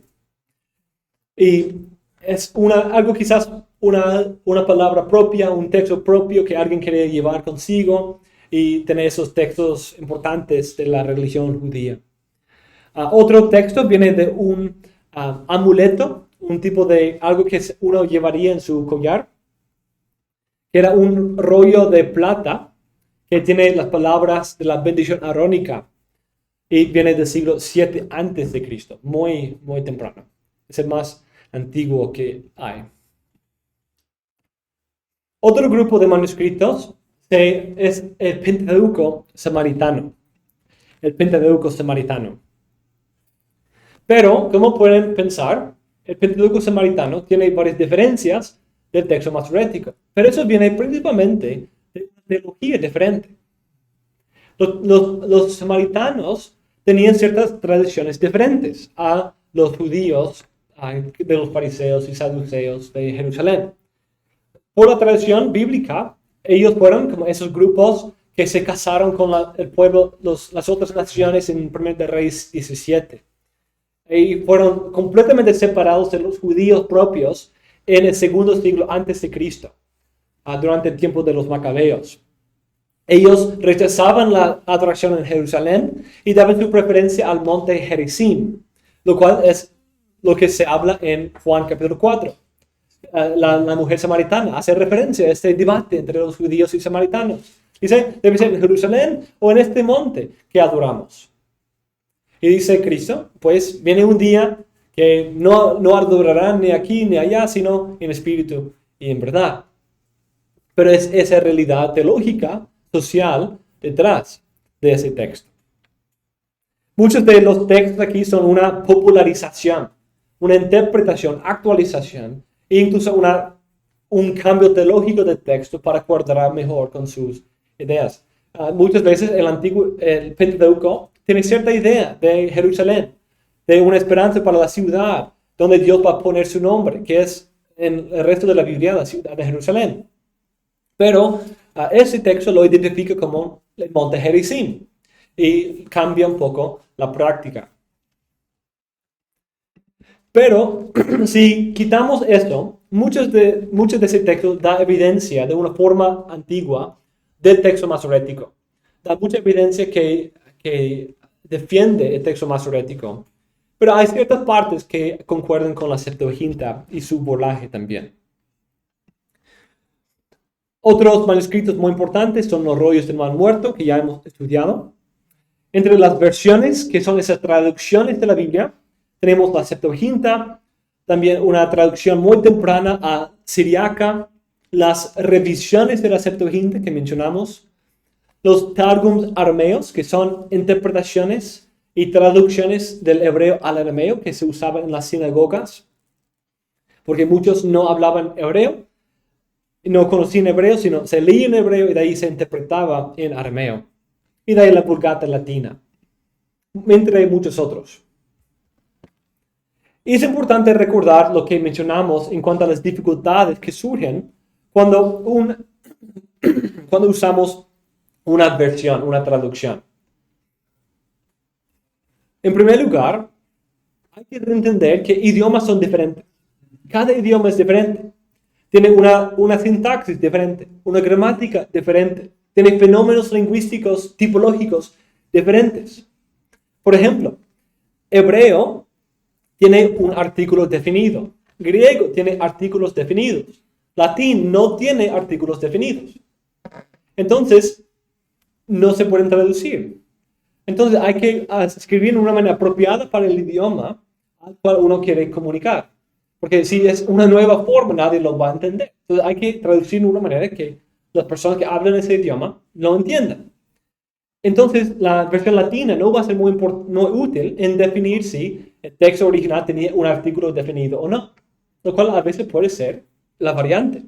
Y es algo quizás una palabra propia, un texto propio que alguien quiere llevar consigo y tener esos textos importantes de la religión judía. Otro texto viene de un amuleto, un tipo de algo que uno llevaría en su collar, que era un rollo de plata que tiene las palabras de la bendición arónica y viene del siglo 7 antes de Cristo, muy, muy temprano. Es el más antiguo que hay. Otro grupo de manuscritos es el Pentateuco samaritano. El Pentateuco samaritano. Pero, como pueden pensar, el Pentateuco samaritano tiene varias diferencias del texto masorético. Pero eso viene principalmente de una teología diferente. Los samaritanos tenían ciertas tradiciones diferentes a los judíos, de los fariseos y saduceos de Jerusalén. Por la tradición bíblica, ellos fueron como esos grupos que se casaron con el pueblo, las otras naciones en 1 de Reyes 17. Y fueron completamente separados de los judíos propios en el segundo siglo antes de Cristo, durante el tiempo de los macabeos. Ellos rechazaban la adoración en Jerusalén y daban su preferencia al monte Gerizim, lo cual es lo que se habla en Juan capítulo 4. La mujer samaritana hace referencia a este debate entre los judíos y samaritanos. Dice, debe ser en Jerusalén o en este monte que adoramos. Y dice Cristo, pues viene un día que no adorarán ni aquí ni allá, sino en espíritu y en verdad. Pero es esa realidad teológica, social, detrás de ese texto. Muchos de los textos aquí son una popularización, una interpretación, actualización, e incluso un cambio teológico del texto para cuadrar mejor con sus ideas. Muchas veces el Pentateuco tiene cierta idea de Jerusalén, de una esperanza para la ciudad, donde Dios va a poner su nombre, que es en el resto de la Biblia la ciudad de Jerusalén. Pero ese texto lo identifica como el monte Gerizim y cambia un poco la práctica. Pero si quitamos esto, muchos de ese texto da evidencia de una forma antigua del texto masorético. Da mucha evidencia que defiende el texto masorético. Pero hay ciertas partes que concuerdan con la Septuaginta y su borlaje también. Otros manuscritos muy importantes son los rollos del Mar Muerto, que ya hemos estudiado. Entre las versiones, que son esas traducciones de la Biblia, tenemos la Septuaginta, también una traducción muy temprana a siriaca, las revisiones de la Septuaginta que mencionamos, los Targums arameos, que son interpretaciones y traducciones del hebreo al arameo que se usaban en las sinagogas, porque muchos no hablaban hebreo, no conocían hebreo, sino se leía en hebreo y de ahí se interpretaba en arameo. Y de ahí la Vulgata latina, entre muchos otros. Y es importante recordar lo que mencionamos en cuanto a las dificultades que surgen cuando usamos una versión, una traducción. En primer lugar, hay que entender que idiomas son diferentes. Cada idioma es diferente. Tiene una sintaxis diferente, una gramática diferente. Tiene fenómenos lingüísticos, tipológicos diferentes. Por ejemplo, hebreo tiene un artículo definido. Griego tiene artículos definidos. Latín no tiene artículos definidos. Entonces, no se pueden traducir. Entonces, hay que escribir de una manera apropiada para el idioma al cual uno quiere comunicar. Porque si es una nueva forma, nadie lo va a entender. Entonces, hay que traducir de una manera que las personas que hablan ese idioma lo entiendan. Entonces, la versión latina no va a ser muy útil en definir si el texto original tenía un artículo definido o no, lo cual a veces puede ser la variante.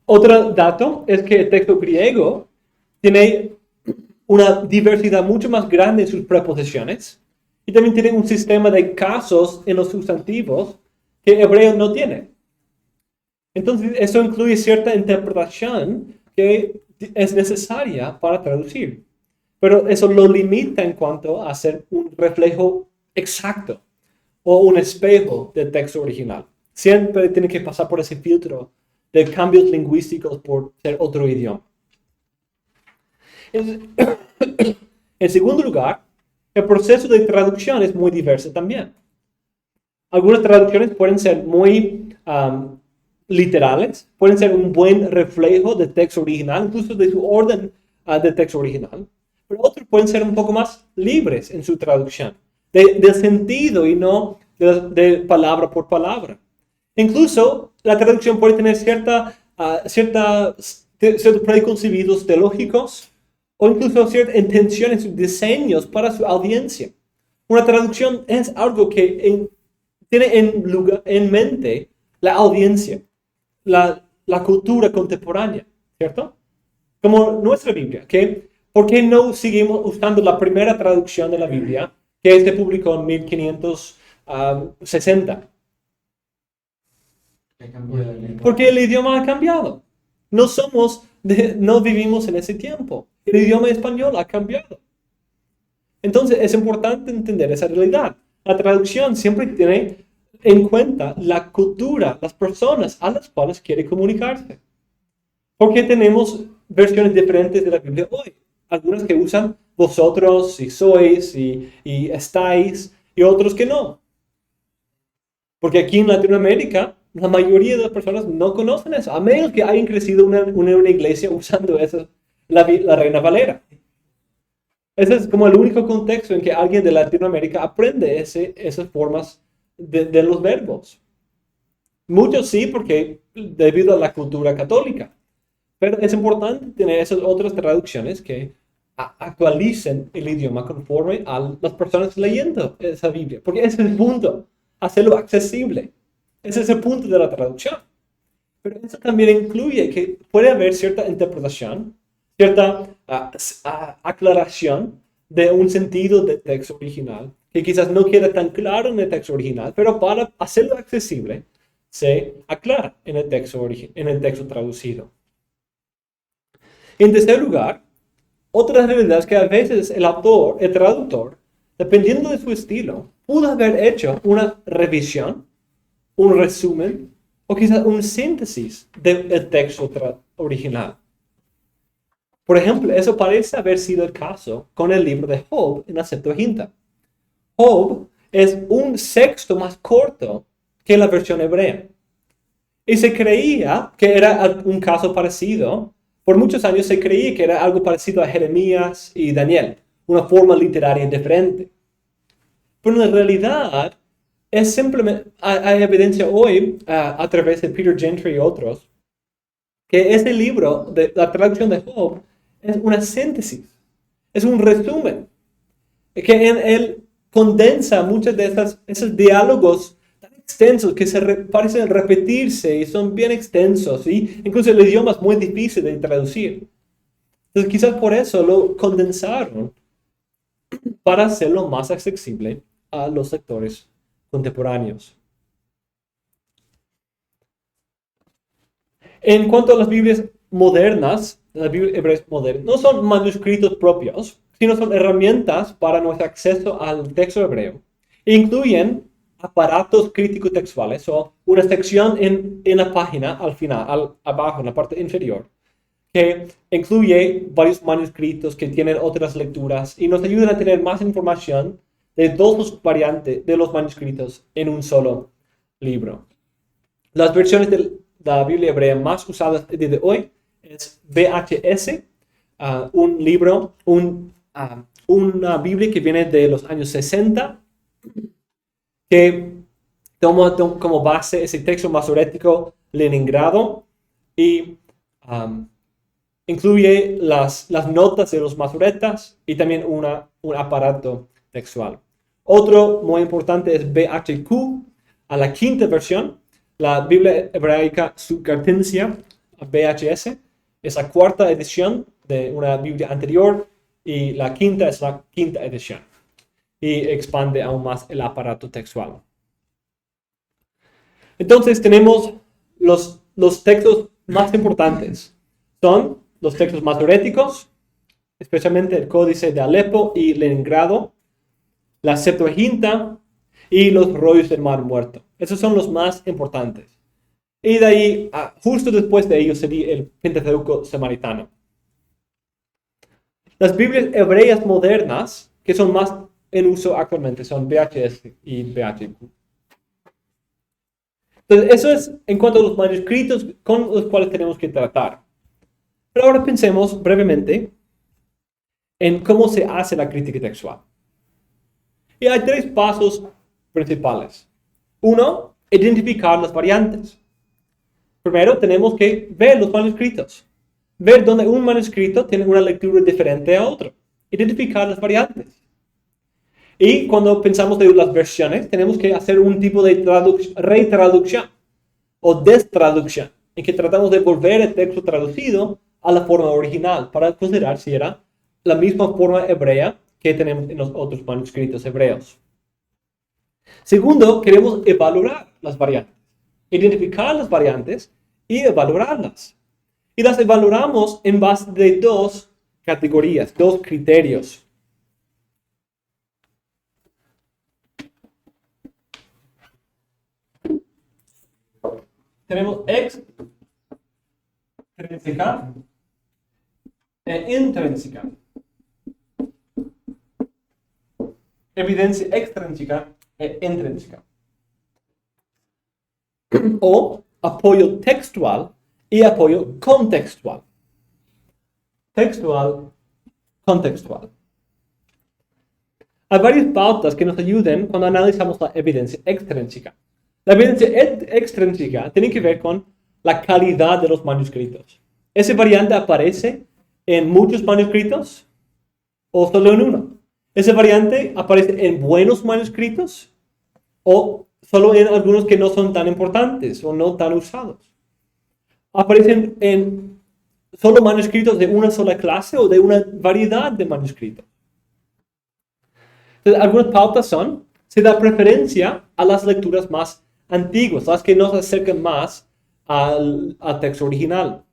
Otro dato es que el texto griego tiene una diversidad mucho más grande en sus preposiciones Y también tiene un sistema de casos en los sustantivos que hebreo no tiene. Entonces, eso incluye cierta interpretación que es necesaria para traducir. Pero eso lo limita en cuanto a ser un reflejo exacto o un espejo del texto original. Siempre tiene que pasar por ese filtro de cambios lingüísticos por ser otro idioma. En segundo lugar, el proceso de traducción es muy diverso también. Algunas traducciones pueden ser muy literales, pueden ser un buen reflejo del texto original, incluso de su orden del texto original. Pero otros pueden ser un poco más libres en su traducción, del sentido y no de palabra por palabra. Incluso la traducción puede tener ciertos preconcebidos teológicos o incluso ciertas intenciones, diseños para su audiencia. Una traducción es algo que tiene en mente la audiencia, la cultura contemporánea, ¿cierto? Como nuestra Biblia, que ¿por qué no seguimos usando la primera traducción de la Biblia que se publicó en 1560? Porque el idioma ha cambiado. No vivimos en ese tiempo. El idioma español ha cambiado. Entonces es importante entender esa realidad. La traducción siempre tiene en cuenta la cultura, las personas a las cuales quiere comunicarse. Porque tenemos versiones diferentes de la Biblia hoy. Algunas que usan vosotros y sois y estáis y otros que no. Porque aquí en Latinoamérica la mayoría de las personas no conocen eso, a menos que hayan crecido en una iglesia usando eso, la Reina Valera. Ese es como el único contexto en que alguien de Latinoamérica aprende esas formas de los verbos. Muchos sí, porque debido a la cultura católica. Pero es importante tener esas otras traducciones que actualicen el idioma conforme a las personas leyendo esa Biblia. Porque ese es el punto, hacerlo accesible. Ese es el punto de la traducción. Pero eso también incluye que puede haber cierta interpretación, cierta aclaración de un sentido del texto original, que quizás no queda tan claro en el texto original, pero para hacerlo accesible, se aclara en el texto traducido. En tercer lugar, otra realidad es que a veces el traductor, dependiendo de su estilo, pudo haber hecho una revisión, un resumen o quizás una síntesis del texto original. Por ejemplo, eso parece haber sido el caso con el libro de Job en la Septuaginta. Job es un sexto más corto que la versión hebrea. Y se creía que era un caso parecido. Por muchos años se creía que era algo parecido a Jeremías y Daniel, una forma literaria diferente. Pero en realidad es simplemente, hay evidencia hoy a través de Peter Gentry y otros, que ese libro, de la traducción de Job, es una síntesis, es un resumen, que en él condensa muchos de esos diálogos tan extensos que parecen repetirse y son bien extensos, y incluso el idioma es muy difícil de traducir. Entonces quizás por eso lo condensaron para hacerlo más accesible a los lectores contemporáneos. En cuanto a las Biblias modernas, las Biblias hebreas modernas, no son manuscritos propios, sino son herramientas para nuestro acceso al texto hebreo. Incluyen aparatos críticos textuales o una sección en la página al final, abajo, en la parte inferior, que incluye varios manuscritos que tienen otras lecturas y nos ayudan a tener más información de todos los variantes de los manuscritos en un solo libro. Las versiones de la Biblia hebrea más usadas desde hoy es VHS, una Biblia que viene de los años 60, que toma como base ese texto masorético leningrado y incluye las notas de los masoretas y también un aparato textual. Otro muy importante es BHQ, a la quinta versión, la Biblia hebraica Subcartensia, VHS, es la cuarta edición de una Biblia anterior y la quinta es la quinta edición. y expande aún más el aparato textual. Entonces tenemos los textos más importantes. Son los textos masoréticos, especialmente el Códice de Alepo y Leningrado, la Septuaginta y los rollos del Mar Muerto. Esos son los más importantes. Y de ahí, justo después de ellos, sería el Pentateuco samaritano. Las Biblias hebreas modernas, que son más en uso actualmente, son VHS y VHQ. Entonces, eso es en cuanto a los manuscritos con los cuales tenemos que tratar. Pero ahora pensemos brevemente en cómo se hace la crítica textual. Y hay 3 pasos principales. 1, identificar las variantes. Primero, tenemos que ver los manuscritos. Ver dónde un manuscrito tiene una lectura diferente a otro. Identificar las variantes. Y cuando pensamos de las versiones, tenemos que hacer un tipo de retraducción o destraducción, en que tratamos de volver el texto traducido a la forma original para considerar si era la misma forma hebrea que tenemos en los otros manuscritos hebreos. Segundo, queremos evaluar las variantes, identificar las variantes y evaluarlas. Y las evaluamos en base de 2 categorías, 2 criterios. Tenemos extrínseca e intrínseca. Evidencia extrínseca e intrínseca. O apoyo textual y apoyo contextual. Textual, contextual. Hay varias pautas que nos ayudan cuando analizamos la evidencia extrínseca. La evidencia extrínseca tiene que ver con la calidad de los manuscritos. ¿Esa variante aparece en muchos manuscritos o solo en uno? ¿Esa variante aparece en buenos manuscritos o solo en algunos que no son tan importantes o no tan usados? ¿Aparecen en solo manuscritos de una sola clase o de una variedad de manuscritos? Entonces, algunas pautas son: se da preferencia a las lecturas más antiguas, las que nos acercan más al texto original.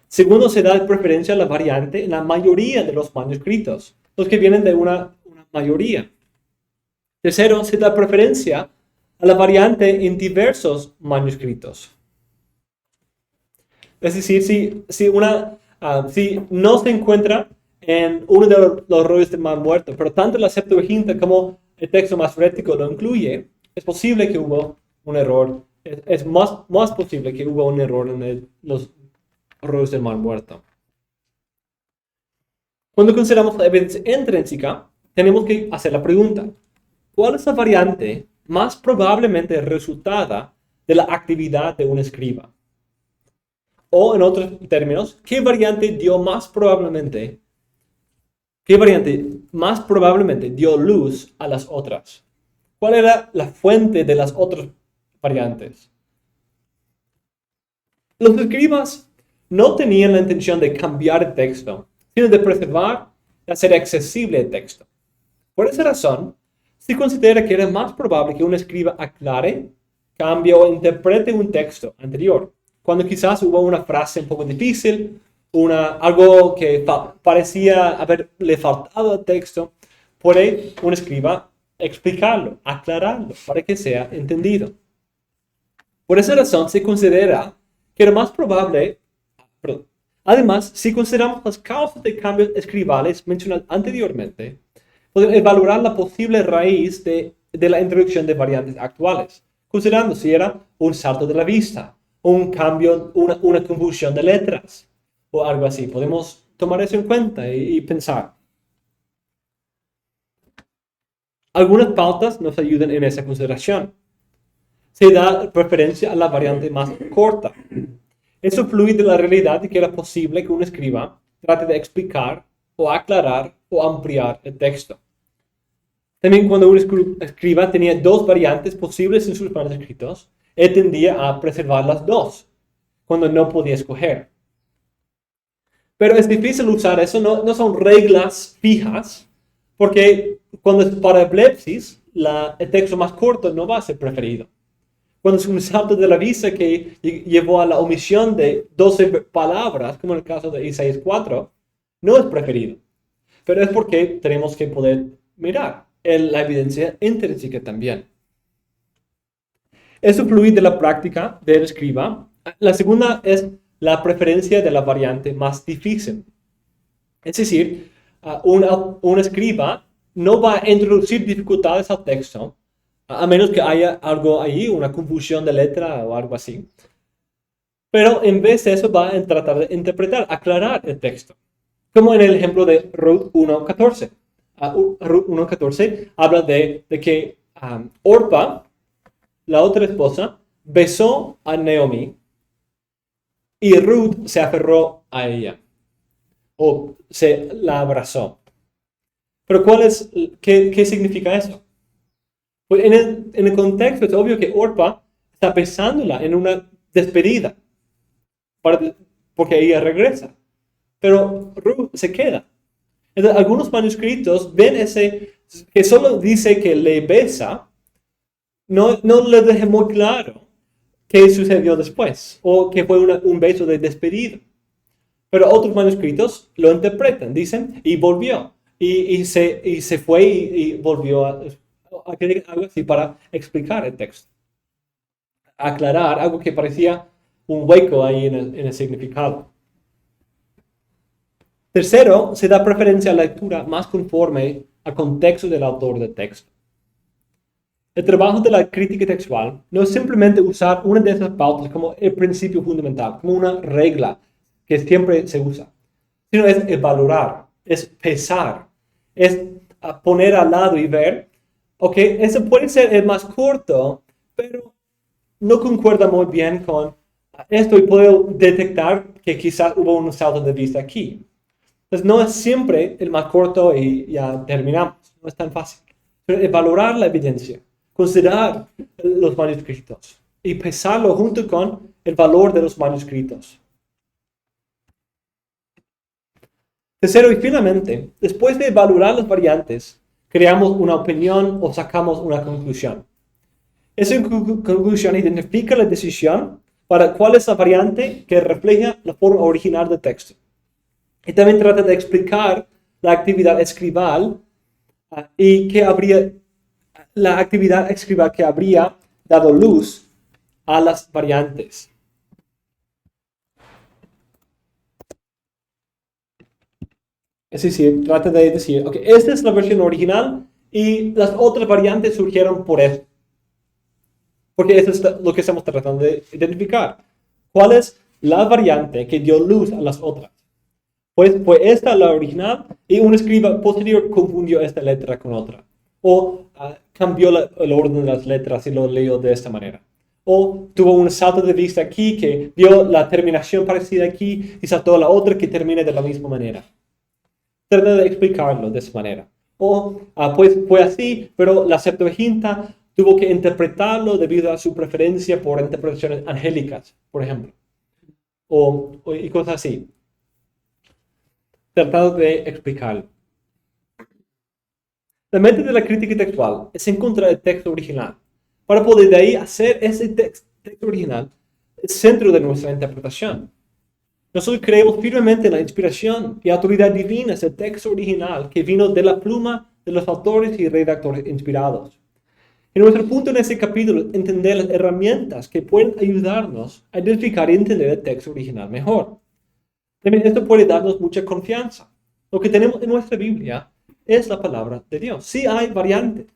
Segundo, se da preferencia a la variante en la mayoría de los manuscritos, los que vienen de una mayoría. Tercero, se da preferencia a la variante en diversos manuscritos. Es decir, si no se encuentra en uno de los rollos del Mar Muerto, pero tanto la Septuaginta como el texto masorético lo incluye, es posible que hubo un error. Es más posible que hubo un error en los rollos del Mar Muerto. Cuando consideramos la evidencia intrínseca, tenemos que hacer la pregunta: ¿cuál es la variante más probablemente resultada de la actividad de un escriba? O en otros términos, ¿qué variante más probablemente dio luz a las otras? ¿Cuál era la fuente de las otras variantes? Los escribas no tenían la intención de cambiar el texto, sino de preservar y hacer accesible el texto. Por esa razón, se considera que era más probable que un escriba aclare, cambie o interprete un texto anterior, cuando quizás hubo una frase un poco difícil, algo que parecía haberle faltado al texto. Puede un escriba explicarlo, aclararlo, para que sea entendido. Por esa razón se considera que era más probable. Además, si consideramos las causas de cambios escribales mencionadas anteriormente, podemos evaluar la posible raíz de la introducción de variantes actuales, considerando si era un salto de la vista, un cambio, una confusión de letras o algo así. Podemos tomar eso en cuenta y pensar. Algunas pautas nos ayudan en esa consideración. Se da preferencia a la variante más corta. Eso fluye de la realidad de que era posible que un escriba trate de explicar o aclarar o ampliar el texto. También cuando un escriba tenía 2 variantes posibles en sus manuscritos, él tendía a preservar las 2 cuando no podía escoger. Pero es difícil usar eso, no son reglas fijas Porque cuando es para epilepsis, el texto más corto no va a ser preferido. Cuando es un salto de la vista que llevó a la omisión de 12 palabras, como en el caso de Isaías 4, no es preferido. Pero es porque tenemos que poder mirar la evidencia intrínseca también. Eso fluye de la práctica del escriba. La segunda es la preferencia de la variante más difícil. Es decir, un escriba no va a introducir dificultades al texto, a menos que haya algo ahí, una confusión de letra o algo así. Pero en vez de eso va a tratar de interpretar, aclarar el texto. Como en el ejemplo de Ruth 1.14. Ruth 1.14 habla de que Orpa, la otra esposa, besó a Naomi y Ruth se aferró a ella o se la abrazó. Pero ¿qué significa eso? Pues en el contexto es obvio que Orpa está besándola en una despedida, porque ella regresa. Pero Ruth se queda. Entonces, algunos manuscritos ven que solo dice que le besa, no le deja muy claro qué sucedió después, o que fue un beso de despedida. Pero otros manuscritos lo interpretan, dicen, y volvió, y se fue y volvió a algo así para explicar el texto. Aclarar algo que parecía un hueco ahí en el significado. Tercero, se da preferencia a la lectura más conforme al contexto del autor del texto. El trabajo de la crítica textual no es simplemente usar una de esas pautas como el principio fundamental, como una regla que siempre se usa, sino es valorar, es pesar, es poner al lado y ver, ok, ese puede ser el más corto, pero no concuerda muy bien con esto y puedo detectar que quizás hubo un salto de vista aquí. Entonces no es siempre el más corto y ya terminamos, no es tan fácil. Pero es valorar la evidencia, considerar los manuscritos y pesarlo junto con el valor de los manuscritos. Tercero y finalmente, después de valorar las variantes, creamos una opinión o sacamos una conclusión. Esa conclusión identifica la decisión para cuál es la variante que refleja la forma original del texto. Y también trata de explicar la actividad escribal y la actividad escribal que habría dado luz a las variantes. Es decir, trata de decir, ok, esta es la versión original y las otras variantes surgieron por eso. Porque eso es lo que estamos tratando de identificar. ¿Cuál es la variante que dio luz a las otras? Pues fue esta la original y un escriba posterior confundió esta letra con otra. O cambió el orden de las letras y lo leyó de esta manera. O tuvo un salto de vista aquí que vio la terminación parecida aquí y saltó a la otra que termina de la misma manera. Trata de explicarlo de esa manera. O pues fue así, pero la Septuaginta tuvo que interpretarlo debido a su preferencia por interpretaciones angélicas, por ejemplo. Y cosas así. Tratado de explicarlo. La mente de la crítica textual es encontrar el texto original, para poder de ahí hacer ese texto original el centro de nuestra interpretación. Nosotros creemos firmemente en la inspiración y autoridad divina del texto original que vino de la pluma de los autores y redactores inspirados. Y nuestro punto en este capítulo es entender las herramientas que pueden ayudarnos a identificar y entender el texto original mejor. También esto puede darnos mucha confianza. Lo que tenemos en nuestra Biblia es la palabra de Dios. Sí hay variantes.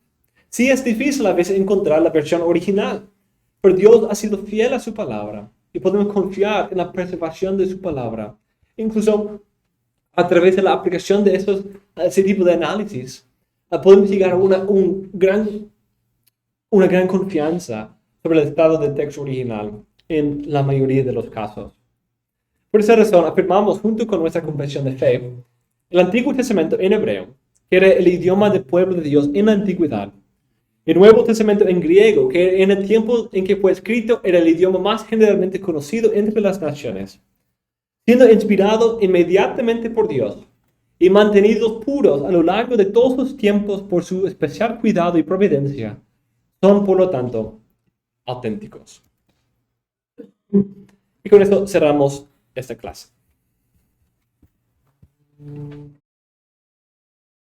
Sí es difícil a veces encontrar la versión original. Pero Dios ha sido fiel a su palabra. Y podemos confiar en la preservación de su palabra. Incluso a través de la aplicación de ese tipo de análisis, podemos llegar a una gran confianza sobre el estado del texto original en la mayoría de los casos. Por esa razón, afirmamos junto con nuestra confesión de fe, el Antiguo Testamento en hebreo, que era el idioma del pueblo de Dios en la antigüedad, el Nuevo Testamento en griego, que en el tiempo en que fue escrito era el idioma más generalmente conocido entre las naciones, siendo inspirado inmediatamente por Dios, y mantenidos puros a lo largo de todos los tiempos por su especial cuidado y providencia, son por lo tanto auténticos. Y con esto cerramos esta clase.